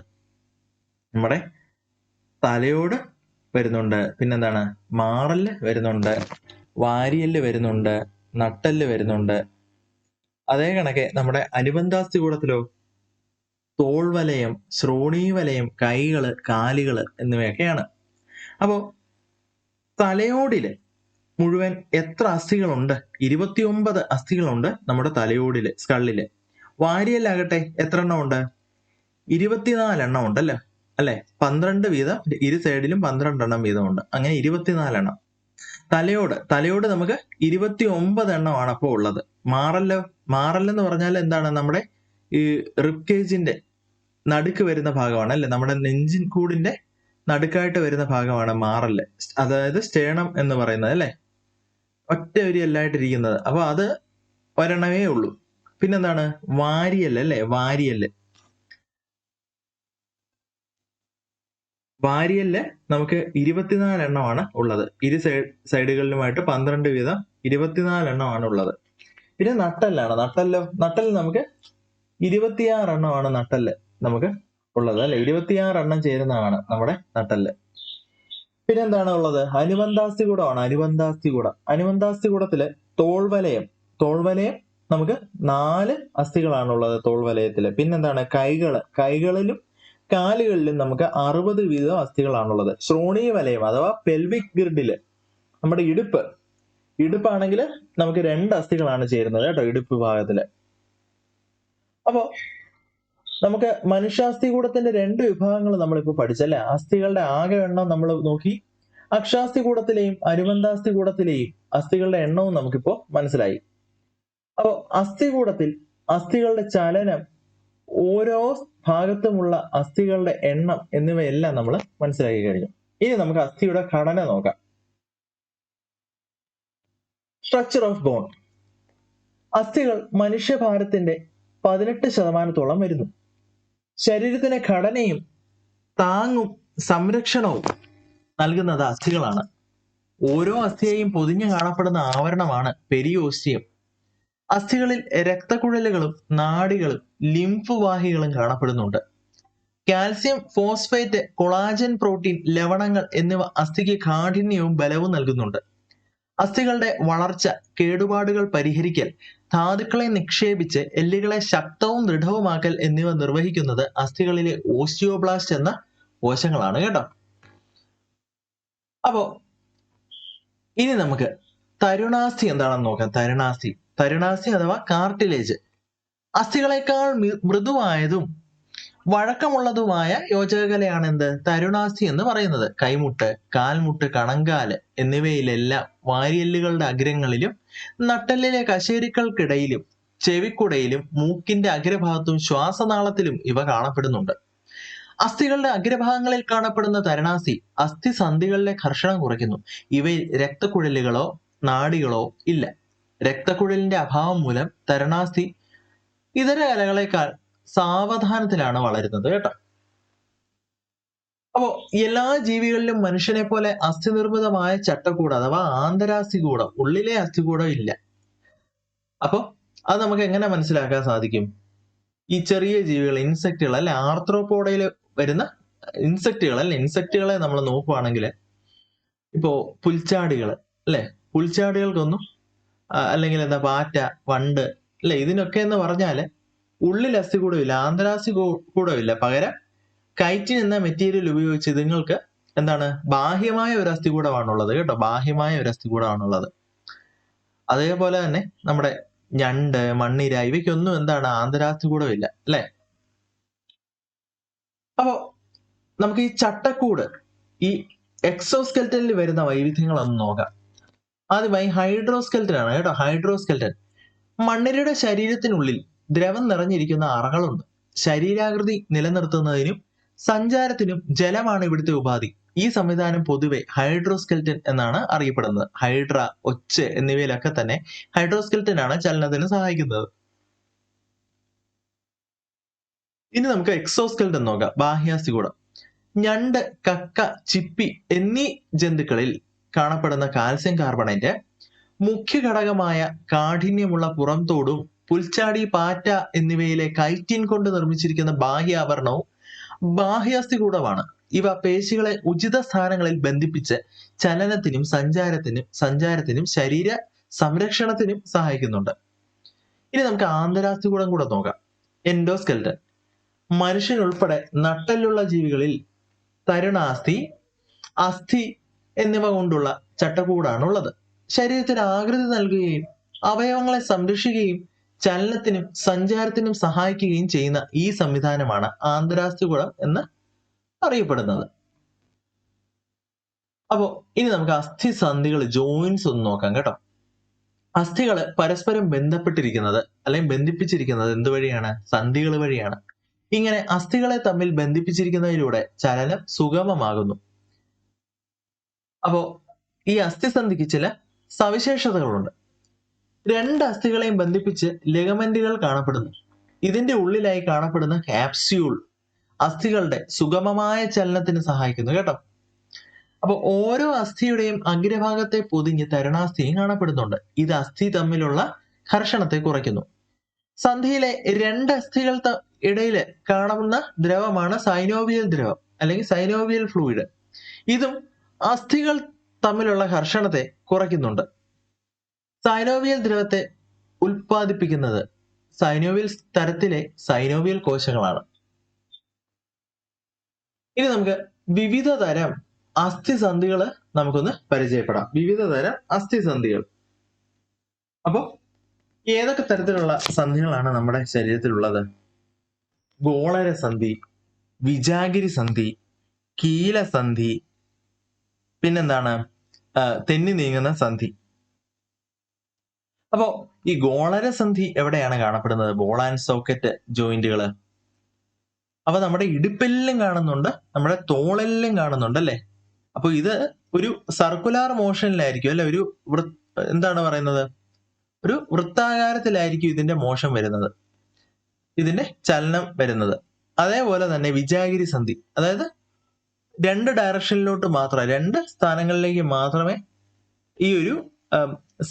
നമ്മുടെ തലയോട് വരുന്നുണ്ട്, പിന്നെന്താണ്, മാറല് വരുന്നുണ്ട്, വാരിയല് വരുന്നുണ്ട്, നട്ടെല്ല് വരുന്നുണ്ട്. അതേ കണക്കെ നമ്മുടെ അനുബന്ധാസ്ഥികൂടത്തിലോ തോൾവലയം, ശ്രോണീവലയം, കൈകള്, കാലുകള് എന്നിവയൊക്കെയാണ്. അപ്പോ തലയോടില് മുഴുവൻ എത്ര അസ്ഥികളുണ്ട്? 29 അസ്ഥികളുണ്ട് നമ്മുടെ തലയോടില്, സ്കള്ളില്. വാരിയലാകട്ടെ എത്ര എണ്ണം ഉണ്ട്? 24 എണ്ണം ഉണ്ടല്ലോ, അല്ലെ? 12 വീതം, ഇരു സൈഡിലും 12 എണ്ണം വീതമുണ്ട്. അങ്ങനെ 24 എണ്ണം. തലയോട് നമുക്ക് 29 എണ്ണമാണ് അപ്പോൾ ഉള്ളത്. മാറല്ലെന്ന് പറഞ്ഞാൽ എന്താണ്? നമ്മുടെ ഈ റിബ്കേജിന്റെ നടുക്ക് വരുന്ന ഭാഗമാണ്, അല്ലെ? നമ്മുടെ നെഞ്ചിൻ കൂടിന്റെ നടുക്കായിട്ട് വരുന്ന ഭാഗമാണ് മാറല്, അതായത് സ്റ്റേണം എന്ന് പറയുന്നത്, അല്ലെ? ഒറ്റ ഒരു എല്ലായിട്ടിരിക്കുന്നത്. അപ്പൊ അത് ഒരെണ്ണമേ ഉള്ളൂ. പിന്നെന്താണ്? വാരിയല്, അല്ലെ? വാരിയല് നമുക്ക് 24 എണ്ണമാണ് ഉള്ളത്. ഇരു സൈഡുകളിലുമായിട്ട് 12 വീതം 24 എണ്ണമാണ് ഉള്ളത്. പിന്നെ നട്ടെല്ലാണ്. നട്ടെല്ല് നമുക്ക് 26 എണ്ണമാണ് നട്ടെല്ല് നമുക്ക് ഉള്ളത്, അല്ലെ? 26 എണ്ണം ചേരുന്നതാണ് നമ്മുടെ നട്ടെല്ല്. പിന്നെന്താണ് ഉള്ളത്? അനുബന്ധാസ്ഥികൂടമാണ്. അനുബന്ധാസ്ഥികൂടത്തില് തോൾവലയം നമുക്ക് 4 അസ്ഥികളാണുള്ളത് തോൾവലയത്തില്. പിന്നെന്താണ്? കൈകളിലും കാലുകളിലും നമുക്ക് 60 വീതം അസ്ഥികളാണുള്ളത്. ശ്രോണീവലയം അഥവാ പെൽവിക് ഗിർഡില് നമ്മുടെ ഇടുപ്പാണെങ്കിൽ നമുക്ക് 2 അസ്ഥികളാണ് ചേരുന്നത് കേട്ടോ, ഇടുപ്പ് ഭാഗത്തില്. അപ്പോ നമുക്ക് മനുഷ്യാസ്ഥികൂടത്തിന്റെ 2 വിഭാഗങ്ങൾ നമ്മളിപ്പോ പഠിച്ചല്ലേ? അസ്ഥികളുടെ ആകെ എണ്ണം നമ്മൾ നോക്കി. അക്ഷാസ്ഥികൂടത്തിലെയും അനുബന്ധാസ്ഥികൂടത്തിലെയും അസ്ഥികളുടെ എണ്ണവും നമുക്കിപ്പോ മനസ്സിലായി. അപ്പോ അസ്ഥികൂടത്തിൽ അസ്ഥികളുടെ ചലനം, ഓരോ ഭാഗത്തുമുള്ള അസ്ഥികളുടെ എണ്ണം എന്നിവയെല്ലാം നമ്മൾ മനസ്സിലാക്കി കഴിഞ്ഞു. ഇനി നമുക്ക് അസ്ഥിയുടെ ഘടന നോക്കാം. Structure of bone. അസ്ഥികൾ മനുഷ്യഭാരത്തിന്റെ 18% വരുന്നു. ശരീരത്തിന് ഘടനയും താങ്ങും സംരക്ഷണവും നൽകുന്നത് അസ്ഥികളാണ്. ഓരോ അസ്ഥിയെയും പൊതിഞ്ഞു കാണപ്പെടുന്ന ആവരണമാണ് പെരിയോസ്റ്റിയം. അസ്ഥികളിൽ രക്തക്കുഴലുകളും നാഡികളും ലിംഫ് വാഹികളും കാണപ്പെടുന്നുണ്ട്. കാൽസ്യം, ഫോസ്ഫേറ്റ്, കൊളാജൻ പ്രോട്ടീൻ, ലവണങ്ങൾ എന്നിവ അസ്ഥിക്ക് കാഠിന്യവും ബലവും നൽകുന്നുണ്ട്. അസ്ഥികളുടെ വളർച്ച, കേടുപാടുകൾ പരിഹരിക്കൽ, ധാതുക്കളെ നിക്ഷേപിച്ച് എല്ലുകളെ ശക്തവും ദൃഢവുമാക്കൽ എന്നിവ നിർവഹിക്കുന്നത് അസ്ഥികളിലെ ഓസ്റ്റിയോബ്ലാസ്റ്റ് എന്ന കോശങ്ങളാണ് കേട്ടോ. അപ്പോ ഇനി നമുക്ക് തരുണാസ്ഥി എന്താണെന്ന് നോക്കാം. തരുണാസ്ഥി അഥവാ കാർട്ടിലേജ്. അസ്ഥികളെക്കാൾ മൃദുവായതും വഴക്കമുള്ളതുമായ യോജകകലയാണ് എന്ത്? തരുണാസ്ഥി എന്ന് പറയുന്നത്. കൈമുട്ട്, കാൽമുട്ട്, കണങ്കാല് എന്നിവയിലെല്ലാം വാരിയെല്ലുകളുടെ അഗ്രങ്ങളിലും നട്ടെല്ലിലെ കശേരുക്കൾക്കിടയിലും ചെവിക്കുടയിലും മൂക്കിന്റെ അഗ്രഭാഗത്തും ശ്വാസനാളത്തിലും ഇവ കാണപ്പെടുന്നുണ്ട്. അസ്ഥികളുടെ അഗ്രഭാഗങ്ങളിൽ കാണപ്പെടുന്ന തരുണാസ്ഥി അസ്ഥിസന്ധികളിലെ ഘർഷണം കുറയ്ക്കുന്നു. ഇവയിൽ രക്തക്കുഴലുകളോ നാഡികളോ ഇല്ല. രക്തക്കുഴലിന്റെ അഭാവം മൂലം തരുണാസ്ഥി ഇതര കലകളെക്കാൾ സാവധാനത്തിലാണ് വളരുന്നത് കേട്ടോ. അപ്പോ എല്ലാ ജീവികളിലും മനുഷ്യനെ പോലെ അസ്ഥി നിർമ്മിതമായ ചട്ടക്കൂട് അഥവാ ആന്തരാസ്ഥികൂടം, ഉള്ളിലെ അസ്ഥികൂടം ഇല്ല. അപ്പൊ അത് നമുക്ക് എങ്ങനെ മനസ്സിലാക്കാൻ സാധിക്കും? ഈ ചെറിയ ജീവികൾ, ഇൻസെക്റ്റുകൾ, അല്ലെ? ആർത്രോപോഡയിൽ വരുന്ന ഇൻസെക്റ്റുകളെ നമ്മൾ നോക്കുവാണെങ്കിൽ, ഇപ്പോ പുൽച്ചാടികൾ, അല്ലെ? പുൽച്ചാടികൾക്കൊന്നും അല്ലെങ്കിൽ എന്താ പാറ്റ, വണ്ട്, അല്ലെ? ഇതിനൊക്കെ എന്ന് പറഞ്ഞാല് ഉള്ളിൽ അസ്ഥികൂടമില്ല, ആന്തരാസ്ഥികൂടമില്ല. പകരം കൈറ്റിൻ എന്ന മെറ്റീരിയൽ ഉപയോഗിച്ച് ഇതുങ്ങൾക്ക് എന്താണ്? ബാഹ്യമായ ഒരു അസ്ഥികൂടമാണുള്ളത് കേട്ടോ. ബാഹ്യമായ ഒരു അസ്ഥികൂടമാണുള്ളത്. അതേപോലെ തന്നെ നമ്മുടെ ഞണ്ട്, മണ്ണിര ഇവയ്ക്കൊന്നും എന്താണ്? ആന്തരാസ്ഥികൂടമില്ല, അല്ലെ? അപ്പോ നമുക്ക് ഈ ചട്ടക്കൂട്, ഈ എക്സോസ്കെൽറ്റനിൽ വരുന്ന വൈവിധ്യങ്ങളൊന്ന് നോക്കാം. ആദ്യമായി ഹൈഡ്രോസ്കെൽറ്റൻ ആണ് കേട്ടോ. ഹൈഡ്രോസ്കെൽറ്റൻ മണ്ണിരയുടെ ശരീരത്തിനുള്ളിൽ ദ്രവം നിറഞ്ഞിരിക്കുന്ന അറകളുണ്ട്. ശരീരാകൃതി നിലനിർത്തുന്നതിനും സഞ്ചാരത്തിനും ജലമാണ് ഇവിടുത്തെ ഉപാധി. ഈ സംവിധാനം പൊതുവെ ഹൈഡ്രോസ്കെൽറ്റൻ എന്നാണ് അറിയപ്പെടുന്നത്. ഹൈഡ്ര, ഒച്ച് എന്നിവയിലൊക്കെ തന്നെ ഹൈഡ്രോസ്കെൽറ്റൻ ആണ് ചലനത്തിന് സഹായിക്കുന്നത്. ഇനി നമുക്ക് എക്സോസ്കെൽറ്റൻ നോക്കാം. ബാഹ്യാസ്ഥികൂടം. ഞണ്ട്, കക്ക, ചിപ്പി എന്നീ ജന്തുക്കളിൽ കാണപ്പെടുന്ന കാൽസ്യം കാർബണേറ്റ് മുഖ്യ ഘടകമായ കാഠിന്യമുള്ള പുറംതോടും പുൽച്ചാടി, പാറ്റ എന്നിവയിലെ കൈറ്റിൻ കൊണ്ട് നിർമ്മിച്ചിരിക്കുന്ന ബാഹ്യാവരണവും ബാഹ്യാസ്ഥികൂടമാണ്. ഇവ പേശികളെ ഉചിത സ്ഥാനങ്ങളിൽ ബന്ധിപ്പിച്ച് ചലനത്തിനും സഞ്ചാരത്തിനും ശരീര സംരക്ഷണത്തിനും സഹായിക്കുന്നുണ്ട്. ഇനി നമുക്ക് ആന്തരാസ്ഥികൂടം കൂടെ നോക്കാം. എൻഡോസ്കെൽറ്റൻ. മനുഷ്യനുൾപ്പെടെ നട്ടെല്ലുള്ള ജീവികളിൽ തരുണാസ്ഥി, അസ്ഥി എന്നിവ കൊണ്ടുള്ള ചട്ടക്കൂടാണുള്ളത്. ശരീരത്തിന് ആകൃതി നൽകുകയും അവയവങ്ങളെ സംരക്ഷിക്കുകയും ചലനത്തിനും സഞ്ചാരത്തിനും സഹായിക്കുകയും ചെയ്യുന്ന ഈ സംവിധാനമാണ് ആന്തരാസ്ഥികൂടം എന്ന് അറിയപ്പെടുന്നത്. അപ്പോ ഇനി നമുക്ക് അസ്ഥിസന്ധികൾ, ജോയിന്റ്സ് ഒന്ന് നോക്കാം കേട്ടോ. അസ്ഥികൾ പരസ്പരം ബന്ധപ്പെട്ടിരിക്കുന്നത് അല്ലെങ്കിൽ ബന്ധിപ്പിച്ചിരിക്കുന്നത് എന്തുവഴിയാണ്? സന്ധികൾ വഴിയാണ്. ഇങ്ങനെ അസ്ഥികളെ തമ്മിൽ ബന്ധിപ്പിച്ചിരിക്കുന്നതിലൂടെ ചലനം സുഗമമാകുന്നു. അപ്പോ ഈ അസ്ഥിസന്ധിക്ക് ചില സവിശേഷതകളുണ്ട്. രണ്ട് അസ്ഥികളെയും ബന്ധിപ്പിച്ച് ലിഗമെന്റുകൾ കാണപ്പെടുന്നു. ഇതിന്റെ ഉള്ളിലായി കാണപ്പെടുന്ന ക്യാപ്സ്യൂൾ അസ്ഥികളുടെ സുഗമമായ ചലനത്തിന് സഹായിക്കുന്നു കേട്ടോ. അപ്പൊ ഓരോ അസ്ഥിയുടെയും അഗ്രഭാഗത്തെ പൊതിഞ്ഞ് തരുണാസ്ഥിയും കാണപ്പെടുന്നുണ്ട്. ഇത് അസ്ഥി തമ്മിലുള്ള ഘർഷണത്തെ കുറയ്ക്കുന്നു. സന്ധിയിലെ രണ്ട് അസ്ഥികൾ ഇടയിൽ കാണുന്ന ദ്രവമാണ് സൈനോവിയൽ ദ്രവം അല്ലെങ്കിൽ സൈനോവിയൽ ഫ്ലൂയിഡ്. ഇതും അസ്ഥികൾ തമ്മിലുള്ള ഘർഷണത്തെ കുറയ്ക്കുന്നുണ്ട്. സൈനോവിയൽ ദ്രവത്തെ ഉൽപ്പാദിപ്പിക്കുന്നത് സൈനോവിയൽ തരത്തിലെ സൈനോവിയൽ കോശങ്ങളാണ്. ഇനി നമുക്ക് വിവിധ തരം അസ്ഥിസന്ധികൾ നമുക്കൊന്ന് പരിചയപ്പെടാം. വിവിധ തരം അസ്ഥിസന്ധികൾ. അപ്പൊ ഏതൊക്കെ തരത്തിലുള്ള സന്ധികളാണ് നമ്മുടെ ശരീരത്തിലുള്ളത്? ഗോളരസന്ധി, വിജാഗിരി സന്ധി, കീലസന്ധി, പിന്നെന്താണ് തെന്നി നീങ്ങുന്ന സന്ധി. അപ്പോ ഈ ഗോളരസന്ധി എവിടെയാണ് കാണപ്പെടുന്നത്? ബോൾ ആൻഡ് സോക്കറ്റ് ജോയിന്റുകള്. അപ്പൊ നമ്മുടെ ഇടുപ്പെല്ലിലും കാണുന്നുണ്ട്, നമ്മുടെ തോളെല്ലിലും കാണുന്നുണ്ട് അല്ലെ. അപ്പൊ ഇത് ഒരു സർക്കുലാർ മോഷനിലായിരിക്കും അല്ലെ, ഒരു എന്താണ് പറയുന്നത്, ഒരു വൃത്താകാരത്തിലായിരിക്കും ഇതിന്റെ മോഷൻ വരുന്നത്, ഇതിന്റെ ചലനം വരുന്നത്. അതേപോലെ തന്നെ വിജാഗിരി സന്ധി, അതായത് രണ്ട് ഡയറക്ഷനിലോട്ട് മാത്രം, രണ്ട് സ്ഥാനങ്ങളിലേക്ക് മാത്രമേ ഈ ഒരു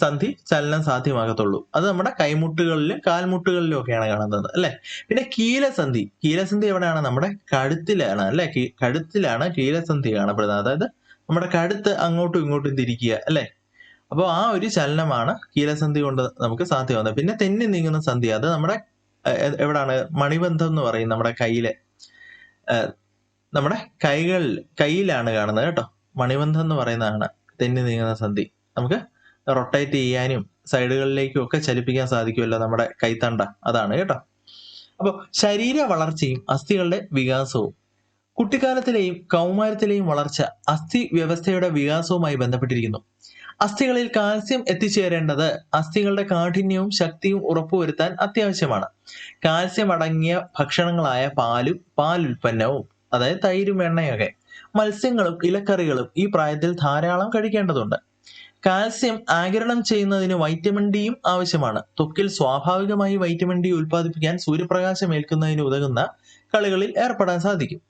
സന്ധി ചലനം സാധ്യമാകത്തുള്ളൂ. അത് നമ്മുടെ കൈമുട്ടുകളിലും കാൽമുട്ടുകളിലും ഒക്കെയാണ് കാണുന്നത് അല്ലെ. പിന്നെ കീലസന്ധി. കീലസന്ധി എവിടെയാണ്? നമ്മുടെ കഴുത്തിലാണ് അല്ലെ. കഴുത്തിലാണ് കീലസന്ധി കാണപ്പെടുന്നത്. അതായത് നമ്മുടെ കഴുത്ത് അങ്ങോട്ടും ഇങ്ങോട്ടും തിരിക്കുക അല്ലെ. അപ്പോൾ ആ ഒരു ചലനമാണ് കീലസന്ധി കൊണ്ട് നമുക്ക് സാധ്യമാകുന്നത്. പിന്നെ തെന്നി നീങ്ങുന്ന സന്ധി, അത് നമ്മുടെ എവിടാണ്? മണിബന്ധം എന്ന് പറയും. നമ്മുടെ കയ്യില്, നമ്മുടെ കയ്യിലാണ് കാണുന്നത് കേട്ടോ. മണിബന്ധം എന്ന് പറയുന്നതാണ് തെന്നി നീങ്ങുന്ന സന്ധി. നമുക്ക് റൊട്ടേറ്റ് ചെയ്യാനും സൈഡുകളിലേക്കും ഒക്കെ ചലിപ്പിക്കാൻ സാധിക്കുമല്ലോ നമ്മുടെ കൈത്തണ്ട, അതാണ് കേട്ടോ. അപ്പോൾ ശരീര വളർച്ചയും അസ്ഥികളുടെ വികാസവും. കുട്ടിക്കാലത്തിലെയും കൗമാരത്തിലെയും വളർച്ച അസ്ഥി വ്യവസ്ഥയുടെ വികാസവുമായി ബന്ധപ്പെട്ടിരിക്കുന്നു. അസ്ഥികളിൽ കാൽസ്യം എത്തിച്ചേരേണ്ടത് അസ്ഥികളുടെ കാഠിന്യവും ശക്തിയും ഉറപ്പുവരുത്താൻ അത്യാവശ്യമാണ്. കാൽസ്യം അടങ്ങിയ ഭക്ഷണങ്ങളായ പാലും പാലുൽപ്പന്നവും, അതായത് തൈരും എണ്ണയൊക്കെ, മത്സ്യങ്ങളും ഇലക്കറികളും ഈ പ്രായത്തിൽ ധാരാളം കഴിക്കേണ്ടതുണ്ട്. കാൽസ്യം ആഗിരണം ചെയ്യുന്നതിന് വൈറ്റമിൻ ഡിയും ആവശ്യമാണ്. ത്വക്കിൽ സ്വാഭാവികമായി വൈറ്റമിൻ ഡി ഉൽപ്പാദിപ്പിക്കാൻ സൂര്യപ്രകാശം ഏൽക്കുന്നതിന് ഉതകുന്ന കളികളിൽ ഏർപ്പെടാൻ സാധിക്കും.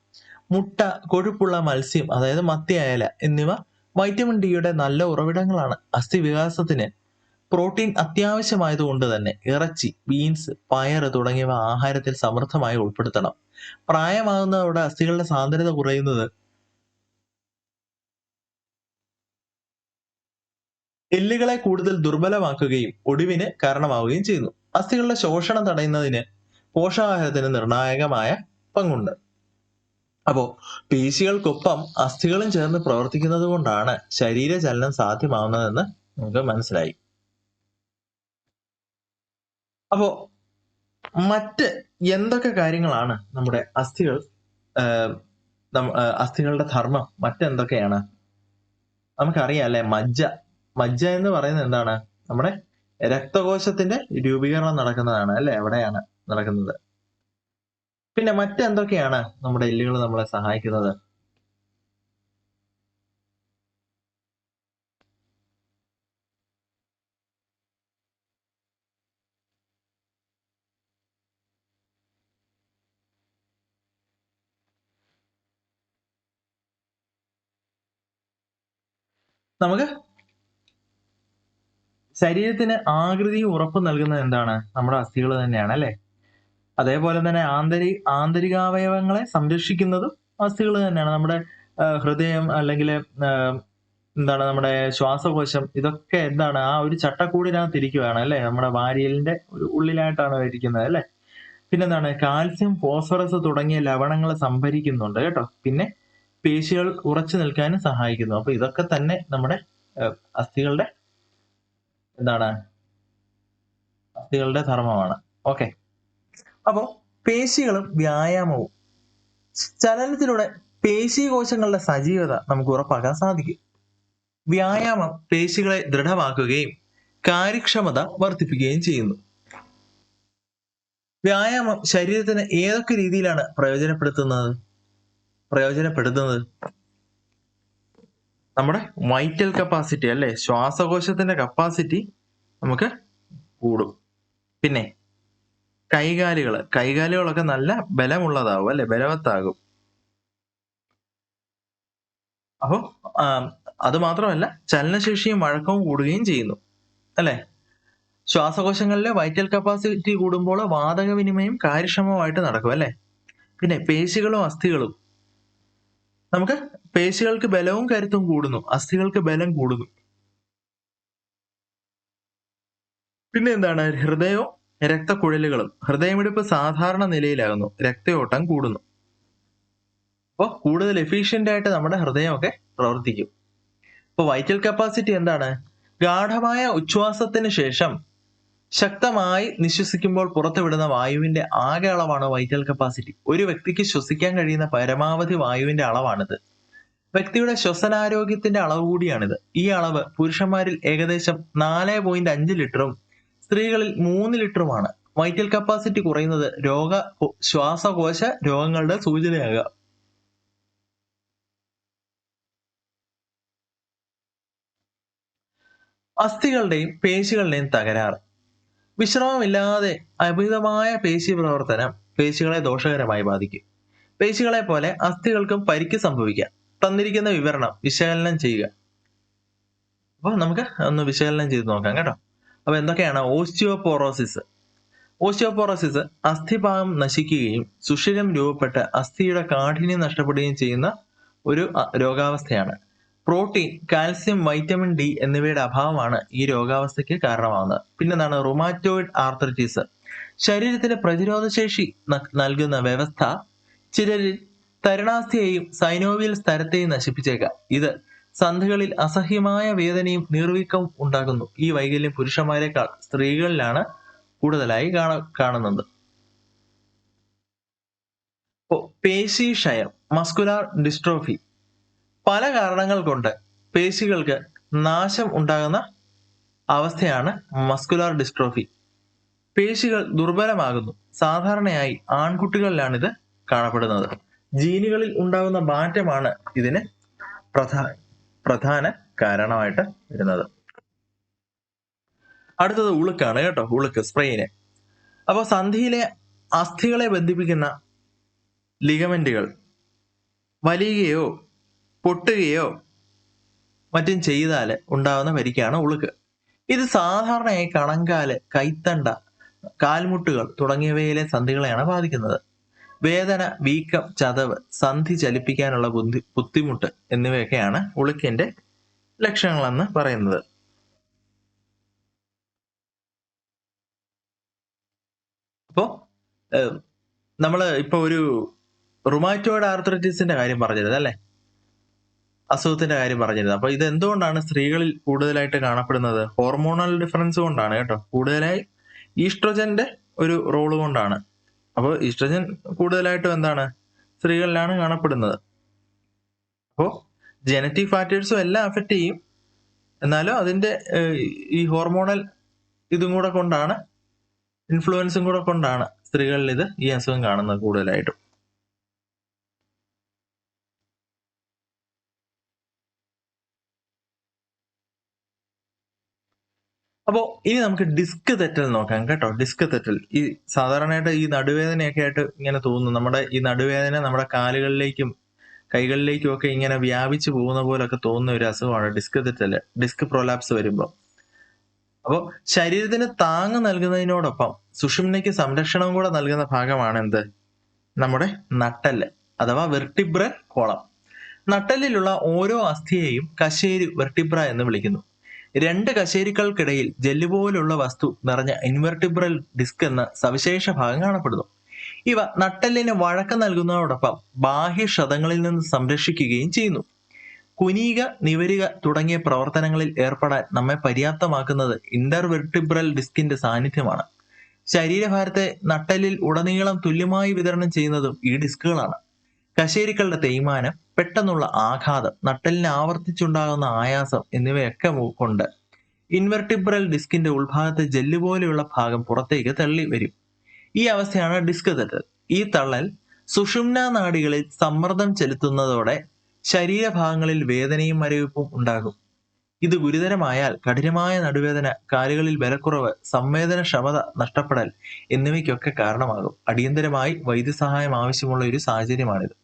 മുട്ട, കൊഴുപ്പുള്ള മത്സ്യം, അതായത് മത്തി, അയല എന്നിവ വൈറ്റമിൻ ഡിയുടെ നല്ല ഉറവിടങ്ങളാണ്. അസ്ഥി വികാസത്തിന് പ്രോട്ടീൻ അത്യാവശ്യമായതുകൊണ്ട് തന്നെ ഇറച്ചി, ബീൻസ്, പയറ് തുടങ്ങിയവ ആഹാരത്തിൽ സമൃദ്ധമായി ഉൾപ്പെടുത്തണം. പ്രായമാകുന്നതോടെ അസ്ഥികളുടെ സാന്ദ്രത കുറയുന്നത് എല്ലുകളെ കൂടുതൽ ദുർബലമാക്കുകയും ഒടിവിന് കാരണമാവുകയും ചെയ്യുന്നു. അസ്ഥികളുടെ ശോഷണം തടയുന്നതിന് പോഷകാഹാരത്തിന് നിർണായകമായ പങ്കുണ്ട്. അപ്പോ പേശികൾക്കൊപ്പം അസ്ഥികളും ചേർന്ന് പ്രവർത്തിക്കുന്നത് കൊണ്ടാണ് ശരീരചലനം സാധ്യമാവുന്നതെന്ന് നമുക്ക് മനസ്സിലായി. അപ്പോ മറ്റ് എന്തൊക്കെ കാര്യങ്ങളാണ് നമ്മുടെ അസ്ഥികളുടെ ധർമ്മം മറ്റെന്തൊക്കെയാണ്? നമുക്കറിയാം അല്ലെ, മജ്ജ എന്ന് പറയുന്നത് എന്താണ്? നമ്മുടെ രക്തകോശത്തിന്റെ രൂപീകരണം നടക്കുന്നതാണ് അല്ലെ, എവിടെയാണ്? നടക്കുന്നത്. പിന്നെ മറ്റെന്തൊക്കെയാണ് നമ്മുടെ എല്ലുകൾ നമ്മളെ സഹായിക്കുന്നത്? നമുക്ക് ശരീരത്തിന് ആകൃതിയും ഉറപ്പും നൽകുന്നത് എന്താണ്? നമ്മുടെ അസ്ഥികൾ തന്നെയാണ് അല്ലെ? അതേപോലെ തന്നെ ആന്തരികാവയവങ്ങളെ സംരക്ഷിക്കുന്നതും അസ്ഥികൾ തന്നെയാണ്. നമ്മുടെ ഹൃദയം അല്ലെങ്കിൽ എന്താണ് നമ്മുടെ ശ്വാസകോശം, ഇതൊക്കെ എന്താണ് ആ ഒരു ചട്ടക്കൂടിനകത്ത് ഇരിക്കുകയാണ് അല്ലെ? നമ്മുടെ വാരിയലിന്റെ ഉള്ളിലായിട്ടാണ് ഇരിക്കുന്നത് അല്ലെ? പിന്നെന്താണ്, കാൽസ്യം, ഫോസ്ഫറസ് തുടങ്ങിയ ലവണങ്ങൾ സംഭരിക്കുന്നുണ്ട് കേട്ടോ. പിന്നെ പേശികൾ ഉറച്ചു നിൽക്കാനും സഹായിക്കുന്നു. അപ്പൊ ഇതൊക്കെ തന്നെ നമ്മുടെ അസ്ഥികളുടെ എന്താണ്, അസ്ഥികളുടെ ധർമ്മമാണ്. ഓക്കെ. അപ്പോ പേശികളും വ്യായാമവും, ചലനത്തിലൂടെ പേശീകോശങ്ങളുടെ സജീവത നമുക്ക് ഉറപ്പാക്കാൻ സാധിക്കും. വ്യായാമം പേശികളെ ദൃഢമാക്കുകയും കാര്യക്ഷമത വർദ്ധിപ്പിക്കുകയും ചെയ്യുന്നു. വ്യായാമം ശരീരത്തിന് ഏതൊക്കെ രീതിയിലാണ് പ്രയോജനപ്പെടുത്തുന്നത്? നമ്മുടെ വൈറ്റൽ കപ്പാസിറ്റി അല്ലെ, ശ്വാസകോശത്തിന്റെ കപ്പാസിറ്റി നമുക്ക് കൂടും. പിന്നെ കൈകാലുകളൊക്കെ നല്ല ബലമുള്ളതാവും അല്ലെ, ബലവത്താകും. അപ്പൊ അത് മാത്രമല്ല, ചലനശേഷിയും വഴക്കവും കൂടുകയും ചെയ്യുന്നു അല്ലെ. ശ്വാസകോശങ്ങളിലെ വൈറ്റൽ കപ്പാസിറ്റി കൂടുമ്പോൾ വാതക വിനിമയം കാര്യക്ഷമമായിട്ട് നടക്കും അല്ലെ. പിന്നെ പേശികളും അസ്ഥികളും, നമുക്ക് പേശികൾക്ക് ബലവും കരുത്തും കൂടുന്നു, അസ്ഥികൾക്ക് ബലം കൂടുന്നു. പിന്നെ എന്താണ്, ഹൃദയവും രക്തക്കുഴലുകളും, ഹൃദയമിടിപ്പ് സാധാരണ നിലയിലാകുന്നു, രക്തയോട്ടം കൂടുന്നു. അപ്പോൾ കൂടുതൽ എഫീഷ്യന്റ് ആയിട്ട് നമ്മുടെ ഹൃദയമൊക്കെ പ്രവർത്തിക്കും. ഇപ്പൊ വൈറ്റൽ കപ്പാസിറ്റി എന്താണ്? ഗാഠമായ ഉച്ഛ്വാസത്തിന് ശേഷം ശക്തമായി നിശ്വസിക്കുമ്പോൾ പുറത്തുവിടുന്ന വായുവിന്റെ ആകെ അളവാണ് വൈറ്റൽ കപ്പാസിറ്റി. ഒരു വ്യക്തിക്ക് ശ്വസിക്കാൻ കഴിയുന്ന പരമാവധി വായുവിന്റെ അളവാണിത്. വ്യക്തിയുടെ ശ്വസനാരോഗ്യത്തിന്റെ അളവ് കൂടിയാണിത്. ഈ അളവ് പുരുഷന്മാരിൽ ഏകദേശം 4.5 ലിറ്ററും സ്ത്രീകളിൽ 3 ലിറ്ററുമാണ്. വൈറ്റൽ കപ്പാസിറ്റി കുറയുന്നത് ശ്വാസകോശ രോഗങ്ങളുടെ സൂചനയാകാം. അസ്ഥികളുടെയും പേശികളുടെയും തകരാറ്. വിശ്രമമില്ലാതെ അമിതമായ പേശി പ്രവർത്തനം പേശികളെ ദോഷകരമായി ബാധിക്കും. പേശികളെ പോലെ അസ്ഥികൾക്കും പരിക്ക് സംഭവിക്കാം. തന്നിരിക്കുന്ന വിവരണം വിശകലനം ചെയ്യുക. അപ്പൊ നമുക്ക് ഒന്ന് വിശകലനം ചെയ്ത് നോക്കാം കേട്ടോ. അപ്പൊ എന്തൊക്കെയാണ്? ഓസ്റ്റിയോപോറോസിസ് അസ്ഥിഭാഗം നശിക്കുകയും സുഷിരം രൂപപ്പെട്ട് അസ്ഥിയുടെ കാഠിന്യം നഷ്ടപ്പെടുകയും ചെയ്യുന്ന ഒരു രോഗാവസ്ഥയാണ്. പ്രോട്ടീൻ, കാൽസ്യം, വൈറ്റമിൻ ഡി എന്നിവയുടെ അഭാവമാണ് ഈ രോഗാവസ്ഥയ്ക്ക് കാരണമാകുന്നത്. പിന്നെന്താണ്? Rheumatoid arthritis. ശരീരത്തിന് പ്രതിരോധശേഷി നൽകുന്ന വ്യവസ്ഥ ചിലരിൽ തരുണാസ്ഥിയെയും സൈനോവിയൽ സ്തരത്തെയും നശിപ്പിച്ചേക്കാം. ഇത് സന്ധികളിൽ അസഹ്യമായ വേദനയും നീർവീക്കവും ഉണ്ടാകുന്നു. ഈ വൈകല്യം പുരുഷന്മാരെക്കാൾ സ്ത്രീകളിലാണ് കൂടുതലായി കാണുന്നത്. പേശീക്ഷയം, മസ്കുലാർ ഡിസ്ട്രോഫി. പല കാരണങ്ങൾ കൊണ്ട് പേശികൾക്ക് നാശം ഉണ്ടാകുന്ന അവസ്ഥയാണ് മസ്കുലാർ ഡിസ്ട്രോഫി. പേശികൾ ദുർബലമാകുന്നു. സാധാരണയായി ആൺകുട്ടികളിലാണിത് കാണപ്പെടുന്നത്. ജീനുകളിൽ ഉണ്ടാകുന്ന മാറ്റമാണ് ഇതിന് പ്രധാന കാരണമായിട്ട് വരുന്നത്. അടുത്തത് ഉളുക്കാണ് കേട്ടോ. ഉളുക്ക്, സ്പ്രെയിന്. അപ്പൊ സന്ധിയിലെ അസ്ഥികളെ ബന്ധിപ്പിക്കുന്ന ലിഗമെന്റുകൾ വലിയുകയോ പൊട്ടുകയോ മറ്റും ചെയ്താൽ ഉണ്ടാകുന്ന പരിക്കാണ് ഉളുക്ക്. ഇത് സാധാരണയായി കണങ്കാല്, കൈത്തണ്ട, കാൽമുട്ടുകൾ തുടങ്ങിയവയിലെ സന്ധികളെയാണ് ബാധിക്കുന്നത്. വേദന, വീക്കം, ചതവ്, സന്ധി ചലിപ്പിക്കാനുള്ള ബുദ്ധിമുട്ട് എന്നിവയൊക്കെയാണ് ഉളുക്കിന്റെ ലക്ഷണങ്ങളെന്ന് പറയുന്നത്. അപ്പോ നമ്മള് ഇപ്പൊ ഒരു റുമാറ്റോയിഡ് ആർത്രൈറ്റിസിന്റെ കാര്യം പറഞ്ഞിരുന്നത് അല്ലെ, അസുഖത്തിന്റെ കാര്യം പറഞ്ഞിരുന്നത്. അപ്പൊ ഇത് എന്തുകൊണ്ടാണ് സ്ത്രീകളിൽ കൂടുതലായിട്ട് കാണപ്പെടുന്നത്? ഹോർമോണൽ ഡിഫറൻസ് കൊണ്ടാണ് കേട്ടോ. കൂടുതലായി ഈസ്ട്രോജന്റെ ഒരു റോള് കൊണ്ടാണ്. അപ്പോൾ ഈസ്ട്രജൻ കൂടുതലായിട്ടും എന്താണ്, സ്ത്രീകളിലാണ് കാണപ്പെടുന്നത്. അപ്പോൾ ജനറ്റിക് ഫാക്ടേഴ്സും എല്ലാം അഫക്റ്റ് ചെയ്യും. എന്നാലും അതിന്റെ ഈ ഹോർമോണൽ ഇതും കൂടെ കൊണ്ടാണ് ഇൻഫ്ലുവൻസും കൂടെ കൊണ്ടാണ് സ്ത്രീകളിൽ ഈ അസുഖം കാണുന്നത് കൂടുതലായിട്ടും. അപ്പോൾ ഇനി നമുക്ക് ഡിസ്ക് തെറ്റൽ നോക്കാം കേട്ടോ. ഡിസ്ക് തെറ്റൽ ഈ സാധാരണയായിട്ട് ഈ നടുവേദനയൊക്കെ ആയിട്ട് ഇങ്ങനെ തോന്നുന്നു. നമ്മുടെ ഈ നടുവേദന നമ്മുടെ കാലുകളിലേക്കും കൈകളിലേക്കും ഒക്കെ ഇങ്ങനെ വ്യാപിച്ചു പോകുന്ന പോലൊക്കെ തോന്നുന്ന ഒരു അസുഖമാണ് ഡിസ്ക് തെറ്റല്, ഡിസ്ക് പ്രൊലാപ്സ് വരുമ്പോൾ. അപ്പോൾ ശരീരത്തിന് താങ്ങ് നൽകുന്നതിനോടൊപ്പം സുഷുമ്നയ്ക്ക് സംരക്ഷണവും കൂടെ നൽകുന്ന ഭാഗമാണ് എന്ത്? നമ്മുടെ നട്ടെല്ല് അഥവാ വെർട്ടിബ്രൽ കോളം. നട്ടെല്ലിലുള്ള ഓരോ അസ്ഥിയെയും കശേരു വെർട്ടിബ്ര എന്ന് വിളിക്കുന്നു. രണ്ട് കശേരുക്കൾക്കിടയിൽ ജെല്ല് പോലുള്ള വസ്തു നിറഞ്ഞ ഇൻവെർട്ടിബ്രൽ ഡിസ്ക് എന്ന സവിശേഷ ഭാഗം കാണപ്പെടുന്നു. ഇവ നട്ടെല്ലിന് വഴക്കം നൽകുന്നതോടൊപ്പം ബാഹ്യക്ഷതങ്ങളിൽ നിന്ന് സംരക്ഷിക്കുകയും ചെയ്യുന്നു. കുനിയുക, നിവരുക തുടങ്ങിയ പ്രവർത്തനങ്ങളിൽ ഏർപ്പെടാൻ നമ്മെ പര്യാപ്തമാക്കുന്നത് ഇന്റർവെർട്ടിബ്രൽ ഡിസ്കിന്റെ സാന്നിധ്യമാണ്. ശരീരഭാരത്തെ നട്ടെല്ലിൽ ഉടനീളം തുല്യമായി വിതരണം ചെയ്യുന്നതും ഈ ഡിസ്കുകളാണ്. കശേരുക്കളുടെ തേയ്മാനം, പെട്ടെന്നുള്ള ആഘാതം, നട്ടെല്ലിന് ആവർത്തിച്ചുണ്ടാകുന്ന ആയാസം എന്നിവയൊക്കെ കൊണ്ട് ഇൻവെർട്ടിബ്രൽ ഡിസ്കിന്റെ ഉൾഭാഗത്തെ ജെല്ല് പോലെയുള്ള ഭാഗം പുറത്തേക്ക് തള്ളി വരും. ഈ അവസ്ഥയാണ് ഡിസ്ക് തെറ്റൽ. ഈ തള്ളൽ സുഷുമ്നാ നാഡികളിൽ സമ്മർദ്ദം ചെലുത്തുന്നതോടെ ശരീരഭാഗങ്ങളിൽ വേദനയും മരവിപ്പും ഉണ്ടാകും. ഇത് ഗുരുതരമായാൽ കഠിനമായ നടുവേദന, കാലുകളിൽ ബലക്കുറവ്, സംവേദനക്ഷമത നഷ്ടപ്പെടൽ എന്നിവയ്ക്കൊക്കെ കാരണമാകും. അടിയന്തരമായി വൈദ്യസഹായം ആവശ്യമുള്ള ഒരു സാഹചര്യമാണിത്.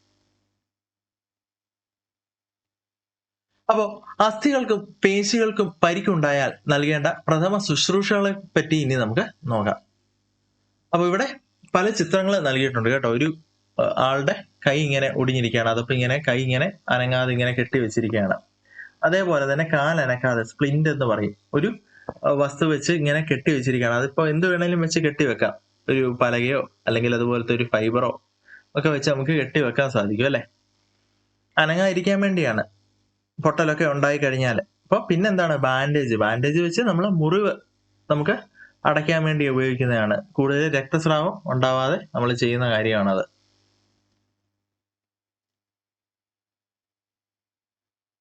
അപ്പോൾ അസ്ഥികൾക്കും പേശികൾക്കും പരിക്കുണ്ടായാൽ നൽകേണ്ട പ്രഥമ ശുശ്രൂഷകളെ പറ്റി ഇനി നമുക്ക് നോക്കാം. അപ്പോൾ ഇവിടെ പല ചിത്രങ്ങൾ നൽകിയിട്ടുണ്ട് കേട്ടോ. ഒരു ആളുടെ കൈ ഇങ്ങനെ ഒടിഞ്ഞിരിക്കുകയാണ്, അതപ്പോൾ ഇങ്ങനെ കൈ ഇങ്ങനെ അനങ്ങാതെ ഇങ്ങനെ കെട്ടിവെച്ചിരിക്കുകയാണ്. അതേപോലെ തന്നെ കാലനക്കാതെ സ്പ്ലിന്റ് എന്ന് പറയും, ഒരു വസ്തു വെച്ച് ഇങ്ങനെ കെട്ടിവെച്ചിരിക്കുകയാണ്. അതിപ്പോൾ എന്ത് വേണേലും വെച്ച് കെട്ടിവെക്കാം. ഒരു പലകയോ അല്ലെങ്കിൽ അതുപോലത്തെ ഒരു ഫൈബറോ ഒക്കെ വെച്ച് നമുക്ക് കെട്ടിവെക്കാൻ സാധിക്കും അല്ലെ. അനങ്ങാതിരിക്കാൻ വേണ്ടിയാണ്, പൊട്ടലൊക്കെ ഉണ്ടായി കഴിഞ്ഞാൽ. അപ്പോൾ പിന്നെന്താണ് ബാൻഡേജ്. ബാൻഡേജ് വെച്ച് നമ്മൾ മുറിവ് നമുക്ക് അടയ്ക്കാൻ വേണ്ടി ഉപയോഗിക്കുന്നതാണ്. കൂടുതൽ രക്തസ്രാവം ഉണ്ടാവാതെ നമ്മൾ ചെയ്യുന്ന കാര്യമാണത്.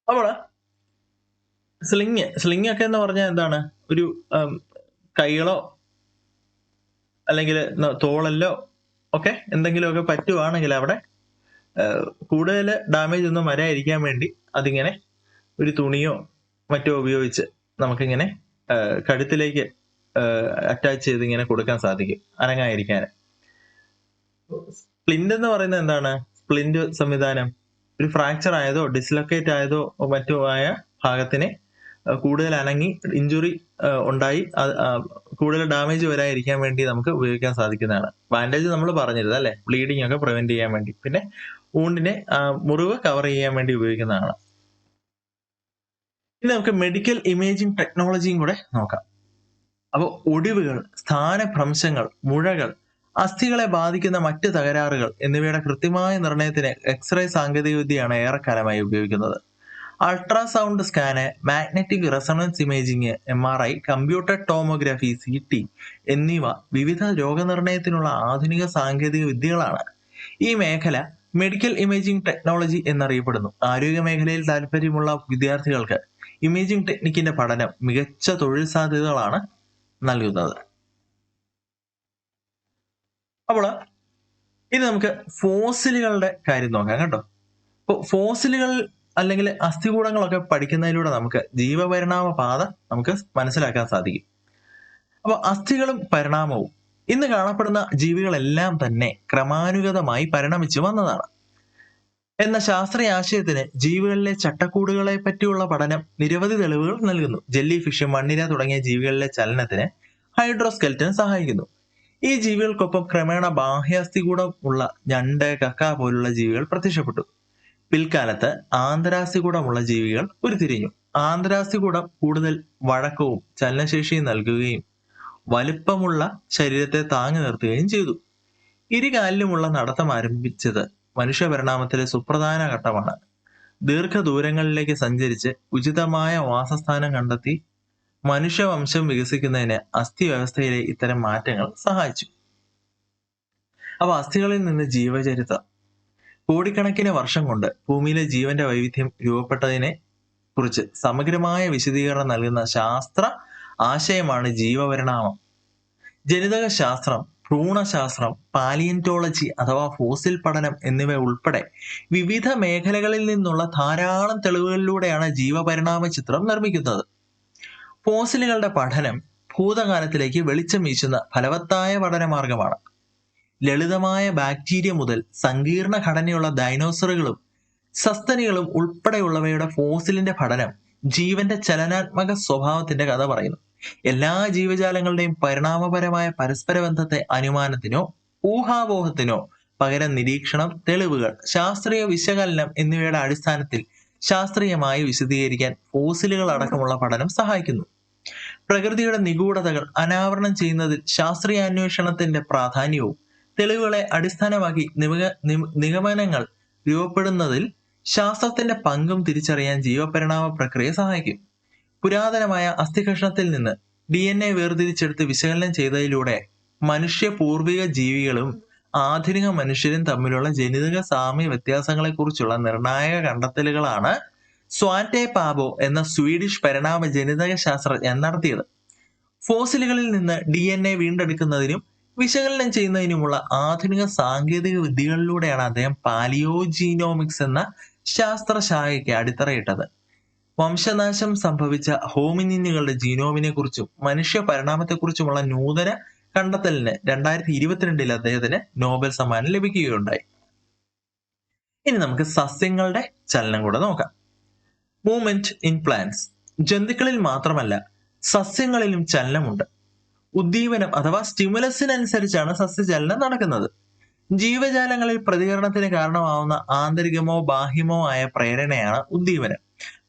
അപ്പോൾ സ്ലിങ് ഒക്കെ എന്ന് പറഞ്ഞാൽ എന്താണ്? ഒരു കൈകളോ അല്ലെങ്കിൽ തോളല്ലോ ഒക്കെ എന്തെങ്കിലുമൊക്കെ പറ്റുവാണെങ്കിൽ അവിടെ കൂടുതൽ ഡാമേജ് ഒന്നും വരാതിരിക്കാൻ വേണ്ടി അതിങ്ങനെ ഒരു തുണിയോ മറ്റോ ഉപയോഗിച്ച് നമുക്കിങ്ങനെ കഴുത്തിലേക്ക് അറ്റാച്ച് ചെയ്ത് ഇങ്ങനെ കൊടുക്കാൻ സാധിക്കും അനങ്ങാതിരിക്കാൻ. സ്പ്ലിന്റ് എന്ന് പറയുന്നത് എന്താണ്? സ്പ്ലിന്റ് സംവിധാനം ഒരു ഫ്രാക്ചർ ആയതോ ഡിസ്ലൊക്കേറ്റ് ആയതോ മറ്റോ ആയ ഭാഗത്തിനെ കൂടുതൽ അനങ്ങി ഇഞ്ചുറി ഉണ്ടായി കൂടുതൽ ഡാമേജ് വരാതിരിക്കാൻ വേണ്ടി നമുക്ക് ഉപയോഗിക്കാൻ സാധിക്കുന്നതാണ്. ബാൻഡേജ് നമ്മൾ പറഞ്ഞിരുന്നത് അല്ലെ, ബ്ലീഡിങ് ഒക്കെ പ്രിവെന്റ് ചെയ്യാൻ വേണ്ടി, പിന്നെ വൂണ്ടിനെ മുറിവ് കവർ ചെയ്യാൻ വേണ്ടി ഉപയോഗിക്കുന്നതാണ്. ഇനി നമുക്ക് മെഡിക്കൽ ഇമേജിംഗ് ടെക്നോളജിയും കൂടെ നോക്കാം. അപ്പോൾ ഒടിവുകൾ, സ്ഥാനഭ്രംശങ്ങൾ, മുഴകൾ, അസ്ഥികളെ ബാധിക്കുന്ന മറ്റ് തകരാറുകൾ എന്നിവയുടെ കൃത്യമായ നിർണയത്തിന് എക്സ്റേ സാങ്കേതികവിദ്യയാണ് ഏറെക്കാലമായി ഉപയോഗിക്കുന്നത്. Ultrasound scan, magnetic resonance imaging, MRI, computer tomography, CT എന്നിവ വിവിധ രോഗനിർണയത്തിനുള്ള ആധുനിക സാങ്കേതിക വിദ്യകളാണ്. ഈ മേഖല മെഡിക്കൽ ഇമേജിംഗ് ടെക്നോളജി എന്നറിയപ്പെടുന്നു. ആരോഗ്യ മേഖലയിൽ താല്പര്യമുള്ള വിദ്യാർത്ഥികൾക്ക് ഇമേജിംഗ് ടെക്നിക്കിന്റെ പഠനം മികച്ച തൊഴിൽ സാധ്യതകളാണ് നൽകുന്നത്. അപ്പോൾ ഇനി നമുക്ക് ഫോസിലുകളുടെ കാര്യം നോക്കാം കേട്ടോ. അപ്പോൾ ഫോസിലുകൾ അല്ലെങ്കിൽ അസ്ഥികൂടങ്ങളൊക്കെ പഠിക്കുന്നതിലൂടെ നമുക്ക് ജീവപരിണാമ പാത നമുക്ക് മനസ്സിലാക്കാൻ സാധിക്കും. അപ്പോൾ അസ്ഥികളും പരിണാമവും ഇന്ന് കാണപ്പെടുന്ന ജീവികളെല്ലാം തന്നെ ക്രമാനുഗതമായി പരിണമിച്ചു വന്നതാണ് എന്ന ശാസ്ത്രീയ ആശയത്തിന് ജീവികളിലെ ചട്ടക്കൂടുകളെ പറ്റിയുള്ള പഠനം നിരവധി തെളിവുകൾ നൽകുന്നു. ജെല്ലി ഫിഷ്, മണ്ണിര തുടങ്ങിയ ജീവികളിലെ ചലനത്തിന് ഹൈഡ്രോസ്കെൽറ്റൻ സഹായിക്കുന്നു. ഈ ജീവികൾക്കൊപ്പം ക്രമേണ ബാഹ്യാസ്ഥികൂടം ഉള്ള ഞണ്ട്, കക്ക പോലുള്ള ജീവികൾ പ്രത്യക്ഷപ്പെട്ടു. പിൽക്കാലത്ത് ആന്തരാസ്ഥികൂടമുള്ള ജീവികൾ ഉരുത്തിരിഞ്ഞു. ആന്തരാസ്ഥികൂടം കൂടുതൽ വഴക്കവും ചലനശേഷിയും നൽകുകയും വലുപ്പമുള്ള ശരീരത്തെ താങ്ങി നിർത്തുകയും ചെയ്തു. ഇരുകാലിലുമുള്ള നടത്തം ആരംഭിച്ചത് മനുഷ്യപരിണാമത്തിലെ സുപ്രധാന ഘട്ടമാണ്. ദീർഘദൂരങ്ങളിലേക്ക് സഞ്ചരിച്ച് ഉചിതമായ വാസസ്ഥാനം കണ്ടെത്തി മനുഷ്യവംശം വികസിക്കുന്നതിന് അസ്ഥി വ്യവസ്ഥയിലെ ഇത്തരം മാറ്റങ്ങൾ സഹായിച്ചു. അപ്പൊ അസ്ഥികളിൽ നിന്ന് ജീവചരിത്രം. കോടിക്കണക്കിന് വർഷം കൊണ്ട് ഭൂമിയിലെ ജീവന്റെ വൈവിധ്യം രൂപപ്പെട്ടതിനെ കുറിച്ച് സമഗ്രമായ വിശദീകരണം നൽകുന്ന ശാസ്ത്ര ആശയമാണ് ജീവപരിണാമം. ജനിതക ശാസ്ത്രം, ഭ്രൂണശാസ്ത്രം, പാലിയന്റോളജി അഥവാ ഫോസിൽ പഠനം എന്നിവ ഉൾപ്പെടെ വിവിധ മേഖലകളിൽ നിന്നുള്ള ധാരാളം തെളിവുകളിലൂടെയാണ് ജീവപരിണാമ ചിത്രം നിർമ്മിക്കുന്നത്. ഫോസിലുകളുടെ പഠനം ഭൂതകാലത്തിലേക്ക് വെളിച്ചം വീശുന്ന ഫലവത്തായ പഠനമാർഗമാണ്. ലളിതമായ ബാക്ടീരിയ മുതൽ സങ്കീർണ ഘടനയുള്ള ഡൈനോസറുകളും സസ്തനികളും ഉൾപ്പെടെയുള്ളവയുടെ ഫോസിലിന്റെ പഠനം ജീവന്റെ ചലനാത്മക സ്വഭാവത്തിന്റെ കഥ പറയുന്നു. എല്ലാ ജീവജാലങ്ങളുടെയും പരിണാമപരമായ പരസ്പര ബന്ധത്തെ അനുമാനത്തിനോ ഊഹാപോഹത്തിനോ പകരം നിരീക്ഷണം, തെളിവുകൾ, ശാസ്ത്രീയ വിശകലനം എന്നിവയുടെ അടിസ്ഥാനത്തിൽ ശാസ്ത്രീയമായി വിശദീകരിക്കാൻ ഫോസിലുകൾ അടക്കമുള്ള പഠനം സഹായിക്കുന്നു. പ്രകൃതിയുടെ നിഗൂഢതകൾ അനാവരണം ചെയ്യുന്നതിൽ ശാസ്ത്രീയ അന്വേഷണത്തിന്റെ പ്രാധാന്യവും തെളിവുകളെ അടിസ്ഥാനമാക്കി നിഗമനങ്ങൾ രൂപപ്പെടുന്നതിൽ ശാസ്ത്രത്തിന്റെ പങ്കും തിരിച്ചറിയാൻ ജീവപരിണാമ പ്രക്രിയ സഹായിക്കും. പുരാതനമായ അസ്ഥികഷ്ണത്തിൽ നിന്ന് DNA വേർതിരിച്ചെടുത്ത് വിശകലനം ചെയ്തതിലൂടെ മനുഷ്യ പൂർവിക ജീവികളും ആധുനിക മനുഷ്യരും തമ്മിലുള്ള ജനിതക സാമ്യ വ്യത്യാസങ്ങളെക്കുറിച്ചുള്ള നിർണായക കണ്ടെത്തലുകളാണ് സ്വാറ്റെ പാബോ എന്ന സ്വീഡിഷ് പരിണാമ ജനിതക ശാസ്ത്രജ്ഞൻ നടത്തിയത്. ഫോസിലുകളിൽ നിന്ന് DNA വീണ്ടെടുക്കുന്നതിനും വിശകലനം ചെയ്യുന്നതിനുമുള്ള ആധുനിക സാങ്കേതിക വിദ്യകളിലൂടെയാണ് അദ്ദേഹം പാലിയോജീനോമിക്സ് എന്ന ശാസ്ത്രശാഖയ്ക്ക് അടിത്തറയിട്ടത്. വംശനാശം സംഭവിച്ച ഹോമിനിനുകളുടെ ജീനോമിനെ കുറിച്ചും മനുഷ്യ പരിണാമത്തെക്കുറിച്ചുമുള്ള നൂതന കണ്ടെത്തലിന് 2022 അദ്ദേഹത്തിന് നോബൽ സമ്മാനം ലഭിക്കുകയുണ്ടായി. ഇനി നമുക്ക് സസ്യങ്ങളുടെ ചലനം കൂടെ നോക്കാം. Movement in plants. ജന്തുക്കളിൽ മാത്രമല്ല സസ്യങ്ങളിലും ചലനമുണ്ട്. ഉദ്ദീപനം അഥവാ സ്റ്റിമുലസിനനുസരിച്ചാണ് സസ്യചലനം നടക്കുന്നത്. ജീവജാലങ്ങളിൽ പ്രതികരണത്തിന് കാരണമാവുന്ന ആന്തരികമോ ബാഹ്യമോ ആയ പ്രേരണയാണ് ഉദ്ദീപനം.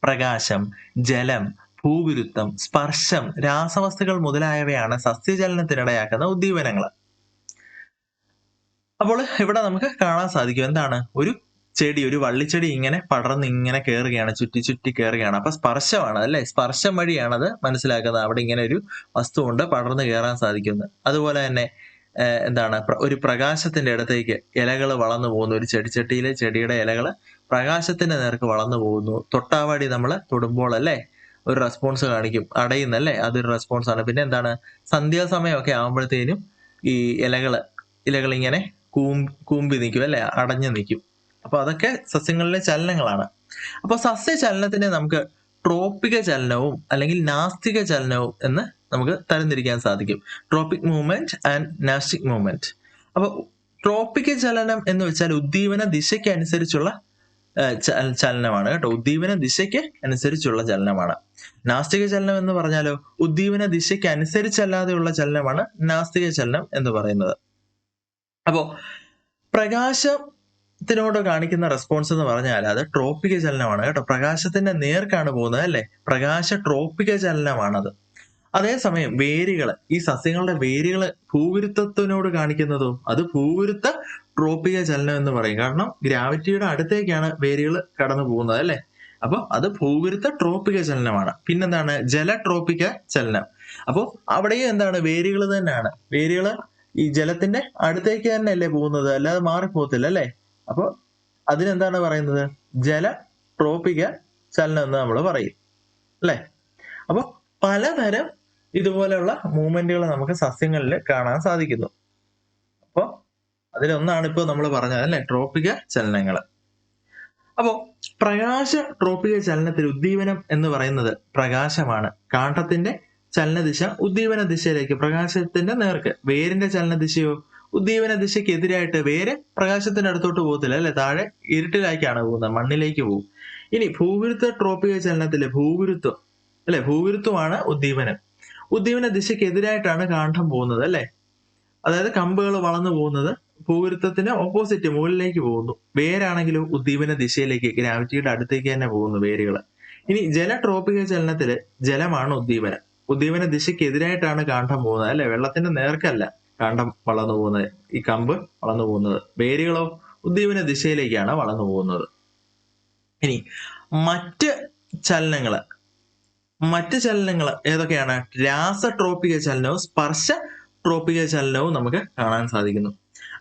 പ്രകാശം, ജലം, ഭൂഗുരുത്വം, സ്പർശം, രാസവസ്തുക്കൾ മുതലായവയാണ് സസ്യചലനത്തിനിടയാക്കുന്ന ഉദ്ദീപനങ്ങൾ. അപ്പോൾ ഇവിടെ നമുക്ക് കാണാൻ സാധിക്കും എന്താണ്, ഒരു ചെടി, ഒരു വള്ളിച്ചെടി ഇങ്ങനെ പടർന്ന് ഇങ്ങനെ കയറുകയാണ്, ചുറ്റി ചുറ്റി കയറുകയാണ്. അപ്പൊ സ്പർശമാണ് അല്ലെ, സ്പർശം വഴിയാണത് മനസ്സിലാക്കുന്നത് അവിടെ ഇങ്ങനെ ഒരു വസ്തു കൊണ്ട് പടർന്ന് കയറാൻ സാധിക്കുന്നത്. അതുപോലെ തന്നെ എന്താണ്, ഒരു പ്രകാശത്തിന്റെ ഇടത്തേക്ക് ഇലകൾ വളർന്നു പോകുന്നു. ഒരു ചെടിച്ചട്ടിയിലെ ചെടിയുടെ ഇലകൾ പ്രകാശത്തിന്റെ നേർക്ക് വളർന്നു പോകുന്നു. തൊട്ടാവാടി നമ്മൾ തൊടുമ്പോൾ അല്ലേ ഒരു റെസ്പോൺസ് കാണിക്കും, അടയുന്നല്ലേ, അതൊരു റെസ്പോൺസ് ആണ്. പിന്നെ എന്താണ്, സന്ധ്യാസമയമൊക്കെ ആകുമ്പോഴത്തേനും ഈ ഇലകൾ ഇങ്ങനെ കൂമ്പി നിൽക്കും അല്ലെ, അടഞ്ഞു നിൽക്കും. അപ്പൊ അതൊക്കെ സസ്യങ്ങളിലെ ചലനങ്ങളാണ്. അപ്പൊ സസ്യചലനത്തിനെ നമുക്ക് ട്രോപ്പിക ചലനവും അല്ലെങ്കിൽ നാസ്തിക ചലനവും എന്ന് നമുക്ക് തരംതിരിക്കാൻ സാധിക്കും. Tropic movement and nastic movement. അപ്പൊ ട്രോപ്പിക ചലനം എന്ന് വെച്ചാൽ ഉദ്ദീപന ദിശയ്ക്ക് അനുസരിച്ചുള്ള ചലനമാണ് കേട്ടോ. ഉദ്ദീപന ദിശയ്ക്ക് അനുസരിച്ചുള്ള ചലനമാണ്. നാസ്തിക ചലനം എന്ന് പറഞ്ഞാലോ ഉദ്ദീപന ദിശയ്ക്ക് അനുസരിച്ചല്ലാതെയുള്ള ചലനമാണ് നാസ്തിക ചലനം എന്ന് പറയുന്നത്. അപ്പോ പ്രകാശത്തിനോട് കാണിക്കുന്ന റെസ്പോൺസ് എന്ന് പറഞ്ഞാൽ അത് ട്രോപ്പിക ചലനമാണ് കേട്ടോ. പ്രകാശത്തിന്റെ നേർക്കാണ് പോകുന്നത് അല്ലെ, പ്രകാശ ട്രോപ്പിക ചലനമാണത്. അതേസമയം വേരുകള്, ഈ സസ്യങ്ങളുടെ വേരുകള് ഭൂഗുരുത്വത്തിനോട് കാണിക്കുന്നതോ അത് ഭൂഗുരുത്വ ട്രോപ്പിക ചലനം എന്ന് പറയും. കാരണം ഗ്രാവിറ്റിയുടെ അടുത്തേക്കാണ് വേരുകൾ കടന്നു പോകുന്നത് അല്ലെ. അപ്പൊ അത് ഭൂഗുരുത്വ ട്രോപ്പിക ചലനമാണ്. പിന്നെന്താണ് ജല ട്രോപ്പിക ചലനം. അപ്പോൾ അവിടെയും എന്താണ്, വേരുകൾ തന്നെയാണ്. വേരുകള് ഈ ജലത്തിന്റെ അടുത്തേക്ക് തന്നെ അല്ലേ പോകുന്നത്, അല്ലാതെ മാറിപ്പോകത്തില്ല അല്ലെ. അപ്പൊ അതിനെന്താണ് പറയുന്നത്, ജല ട്രോപ്പിക ചലനം എന്ന് നമ്മൾ പറയും അല്ലെ. അപ്പൊ പലതരം ഇതുപോലെയുള്ള മൂവ്മെന്റുകൾ നമുക്ക് സസ്യങ്ങളിൽ കാണാൻ സാധിക്കുന്നു. അപ്പോൾ അതിലൊന്നാണ് ഇപ്പോൾ നമ്മൾ പറഞ്ഞത് അല്ലെ, ട്രോപ്പിക ചലനങ്ങൾ. അപ്പോ പ്രകാശ ട്രോപ്പിക ചലനത്തിൽ ഉദ്ദീപനം എന്ന് പറയുന്നത് പ്രകാശമാണ്. കാണ്ഡത്തിന്റെ ചലനദിശ ഉദ്ദീപന ദിശയിലേക്ക്, പ്രകാശത്തിന്റെ നേർക്ക്. വേരിന്റെ ചലനദിശയോ ഉദ്ദീപന ദിശയ്ക്ക് എതിരായിട്ട് വേര് പ്രകാശത്തിന്റെ അടുത്തോട്ട് പോകത്തില്ല അല്ലെ, താഴെ ഇരുട്ടിലേക്കാണ് പോകുന്നത്, മണ്ണിലേക്ക് പോകും. ഇനി ഭൂഗുരുത്വ ട്രോപ്പിക ചലനത്തിലെ ഭൂഗുരുത്വം അല്ലെ, ഭൂഗുരുത്വമാണ് ഉദ്ദീപനം. ഉദ്ദീപന ദിശയ്ക്ക് എതിരായിട്ടാണ് കാണ്ഡം പോകുന്നത് അല്ലെ. അതായത് കമ്പുകൾ വളർന്നു പോകുന്നത് ഭൂഗുരുത്വത്തിന് ഓപ്പോസിറ്റ് മുകളിലേക്ക് പോകുന്നു. വേരാണെങ്കിലും ഉദ്ദീപന ദിശയിലേക്ക്, ഗ്രാവിറ്റിയുടെ അടുത്തേക്ക് തന്നെ പോകുന്നു വേരുകൾ. ഇനി ജല ട്രോപ്പിക ചലനത്തില് ജലമാണ് ഉദ്ദീപനം. ഉദ്ദീപന ദിശയ്ക്ക് എതിരായിട്ടാണ് കാണ്ഡം പോകുന്നത് അല്ലെ, വെള്ളത്തിന്റെ നേർക്കല്ല കാണ്ഡം വളർന്നു പോകുന്നത്, ഈ കമ്പ് വളർന്നു പോകുന്നത്. വേരുകളോ ഉദ്ദീപന ദിശയിലേക്കാണ് വളർന്നു പോകുന്നത്. ഇനി മറ്റ് ചലനങ്ങൾ ഏതൊക്കെയാണ്? രാസട്രോപ്പിക ചലനവും സ്പർശ ട്രോപ്പിക ചലനവും നമുക്ക് കാണാൻ സാധിക്കുന്നു.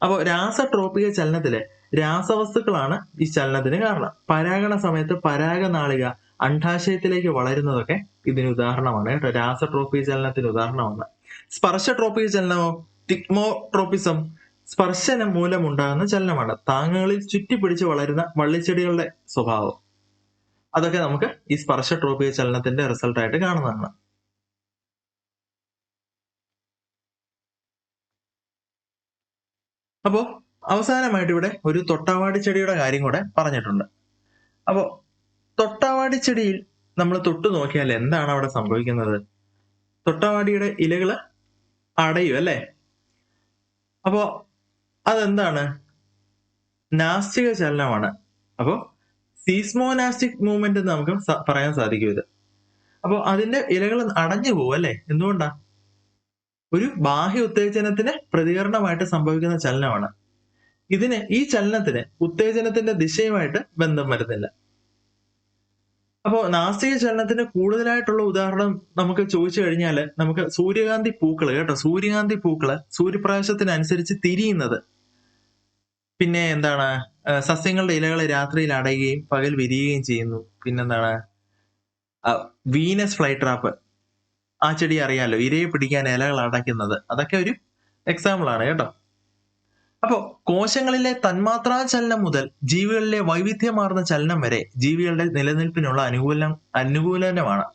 അപ്പോൾ രാസട്രോപ്പിക ചലനത്തില് രാസവസ്തുക്കളാണ് ഈ ചലനത്തിന് കാരണം. പരാഗണ സമയത്ത് പരാഗനാളിക അണ്ഡാശയത്തിലേക്ക് വളരുന്നതൊക്കെ ഇതിന് ഉദാഹരണമാണ് കേട്ടോ, രാസട്രോപ്പിക ചലനത്തിന് ഉദാഹരണമാണ്. സ്പർശട്രോപിക ചലനമോ തിക്മോട്രോപിസം സ്പർശനം മൂലമുണ്ടാകുന്ന ചലനമാണ്. താങ്ങുകളിൽ ചുറ്റിപ്പിടിച്ച് വളരുന്ന വള്ളിച്ചെടികളുടെ സ്വഭാവം. അതൊക്കെ നമുക്ക് ഈ സ്പർശട്രോപിക ചലനത്തിന്റെ റിസൾട്ടായിട്ട് കാണുന്നതാണ്. അപ്പോ അവസാനമായിട്ട് ഇവിടെ ഒരു തൊട്ടാവാടി ചെടിയുടെ കാര്യം കൂടെ പറഞ്ഞിട്ടുണ്ട്. അപ്പോ തൊട്ടാവാടി ചെടിയിൽ നമ്മൾ തൊട്ടു നോക്കിയാൽ എന്താണ് അവിടെ സംഭവിക്കുന്നത്? തൊട്ടാവാടിയുടെ ഇലകള് അടയും അല്ലേ? അപ്പോ അതെന്താണ്? നാസ്തിക ചലനമാണ്. അപ്പോ സീസ്മോനാസ്റ്റിക് മൂവ്മെന്റ് എന്ന് നമുക്ക് പറയാൻ സാധിക്കും ഇത്. അപ്പോ അതിന്റെ ഇലകൾ അടഞ്ഞു പോകും അല്ലേ? എന്തുകൊണ്ടാ? ഒരു ബാഹ്യ ഉത്തേജനത്തിന് പ്രതികരണമായിട്ട് സംഭവിക്കുന്ന ചലനമാണ്. ഈ ചലനത്തിന് ഉത്തേജനത്തിന്റെ ദിശയുമായിട്ട് ബന്ധം വരുന്നില്ല. അപ്പോ നാസ്തിക ചലനത്തിന് കൂടുതലായിട്ടുള്ള ഉദാഹരണം നമുക്ക് ചോദിച്ചു കഴിഞ്ഞാൽ നമുക്ക് സൂര്യകാന്തി പൂക്കള് കേട്ടോ, സൂര്യകാന്തി പൂക്കള് സൂര്യപ്രകാശത്തിനനുസരിച്ച് തിരിയുന്നത്, പിന്നെ എന്താണ്, സസ്യങ്ങളുടെ ഇലകൾ രാത്രിയിൽ അടയുകയും പകൽ വിരിയുകയും ചെയ്യുന്നു. പിന്നെന്താണ്, വീനസ് ഫ്ലൈ ട്രാപ്പ്, ആ ചെടി അറിയാലോ, ഇരയെ പിടിക്കാൻ ഇലകൾ അടയ്ക്കുന്നത്. അതൊക്കെ ഒരു എക്സാമ്പിൾ ആണ് കേട്ടോ. അപ്പോ കോശങ്ങളിലെ തന്മാത്രാ ചലനം മുതൽ ജീവികളിലെ വൈവിധ്യമാർന്ന ചലനം വരെ ജീവികളുടെ നിലനിൽപ്പിനുള്ള അനുകൂലനമാണ്.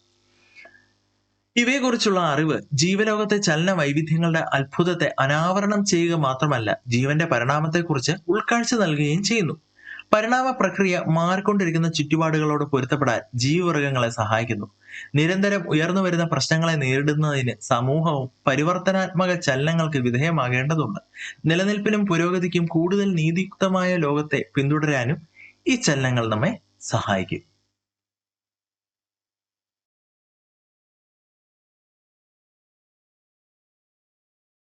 ഇവയെക്കുറിച്ചുള്ള അറിവ് ജീവലോകത്തെ ചലന വൈവിധ്യങ്ങളുടെ അത്ഭുതത്തെ അനാവരണം ചെയ്യുക മാത്രമല്ല, ജീവന്റെ പരിണാമത്തെക്കുറിച്ച് ഉൾക്കാഴ്ച നൽകുകയും ചെയ്യുന്നു. പരിണാമ പ്രക്രിയ മാറിക്കൊണ്ടിരിക്കുന്ന ചുറ്റുപാടുകളോട് പൊരുത്തപ്പെടാൻ ജീവിവർഗങ്ങളെ സഹായിക്കുന്നു. നിരന്തരം ഉയർന്നു വരുന്ന പ്രശ്നങ്ങളെ നേരിടുന്നതിന് സമൂഹവും പരിവർത്തനാത്മക ചലനങ്ങൾക്ക് വിധേയമാകേണ്ടതുണ്ട്. നിലനിൽപ്പിനും പുരോഗതിക്കും കൂടുതൽ നീതിയുക്തമായ ലോകത്തെ പിന്തുടരാനും ഈ ചലനങ്ങൾ നമ്മെ സഹായിക്കും.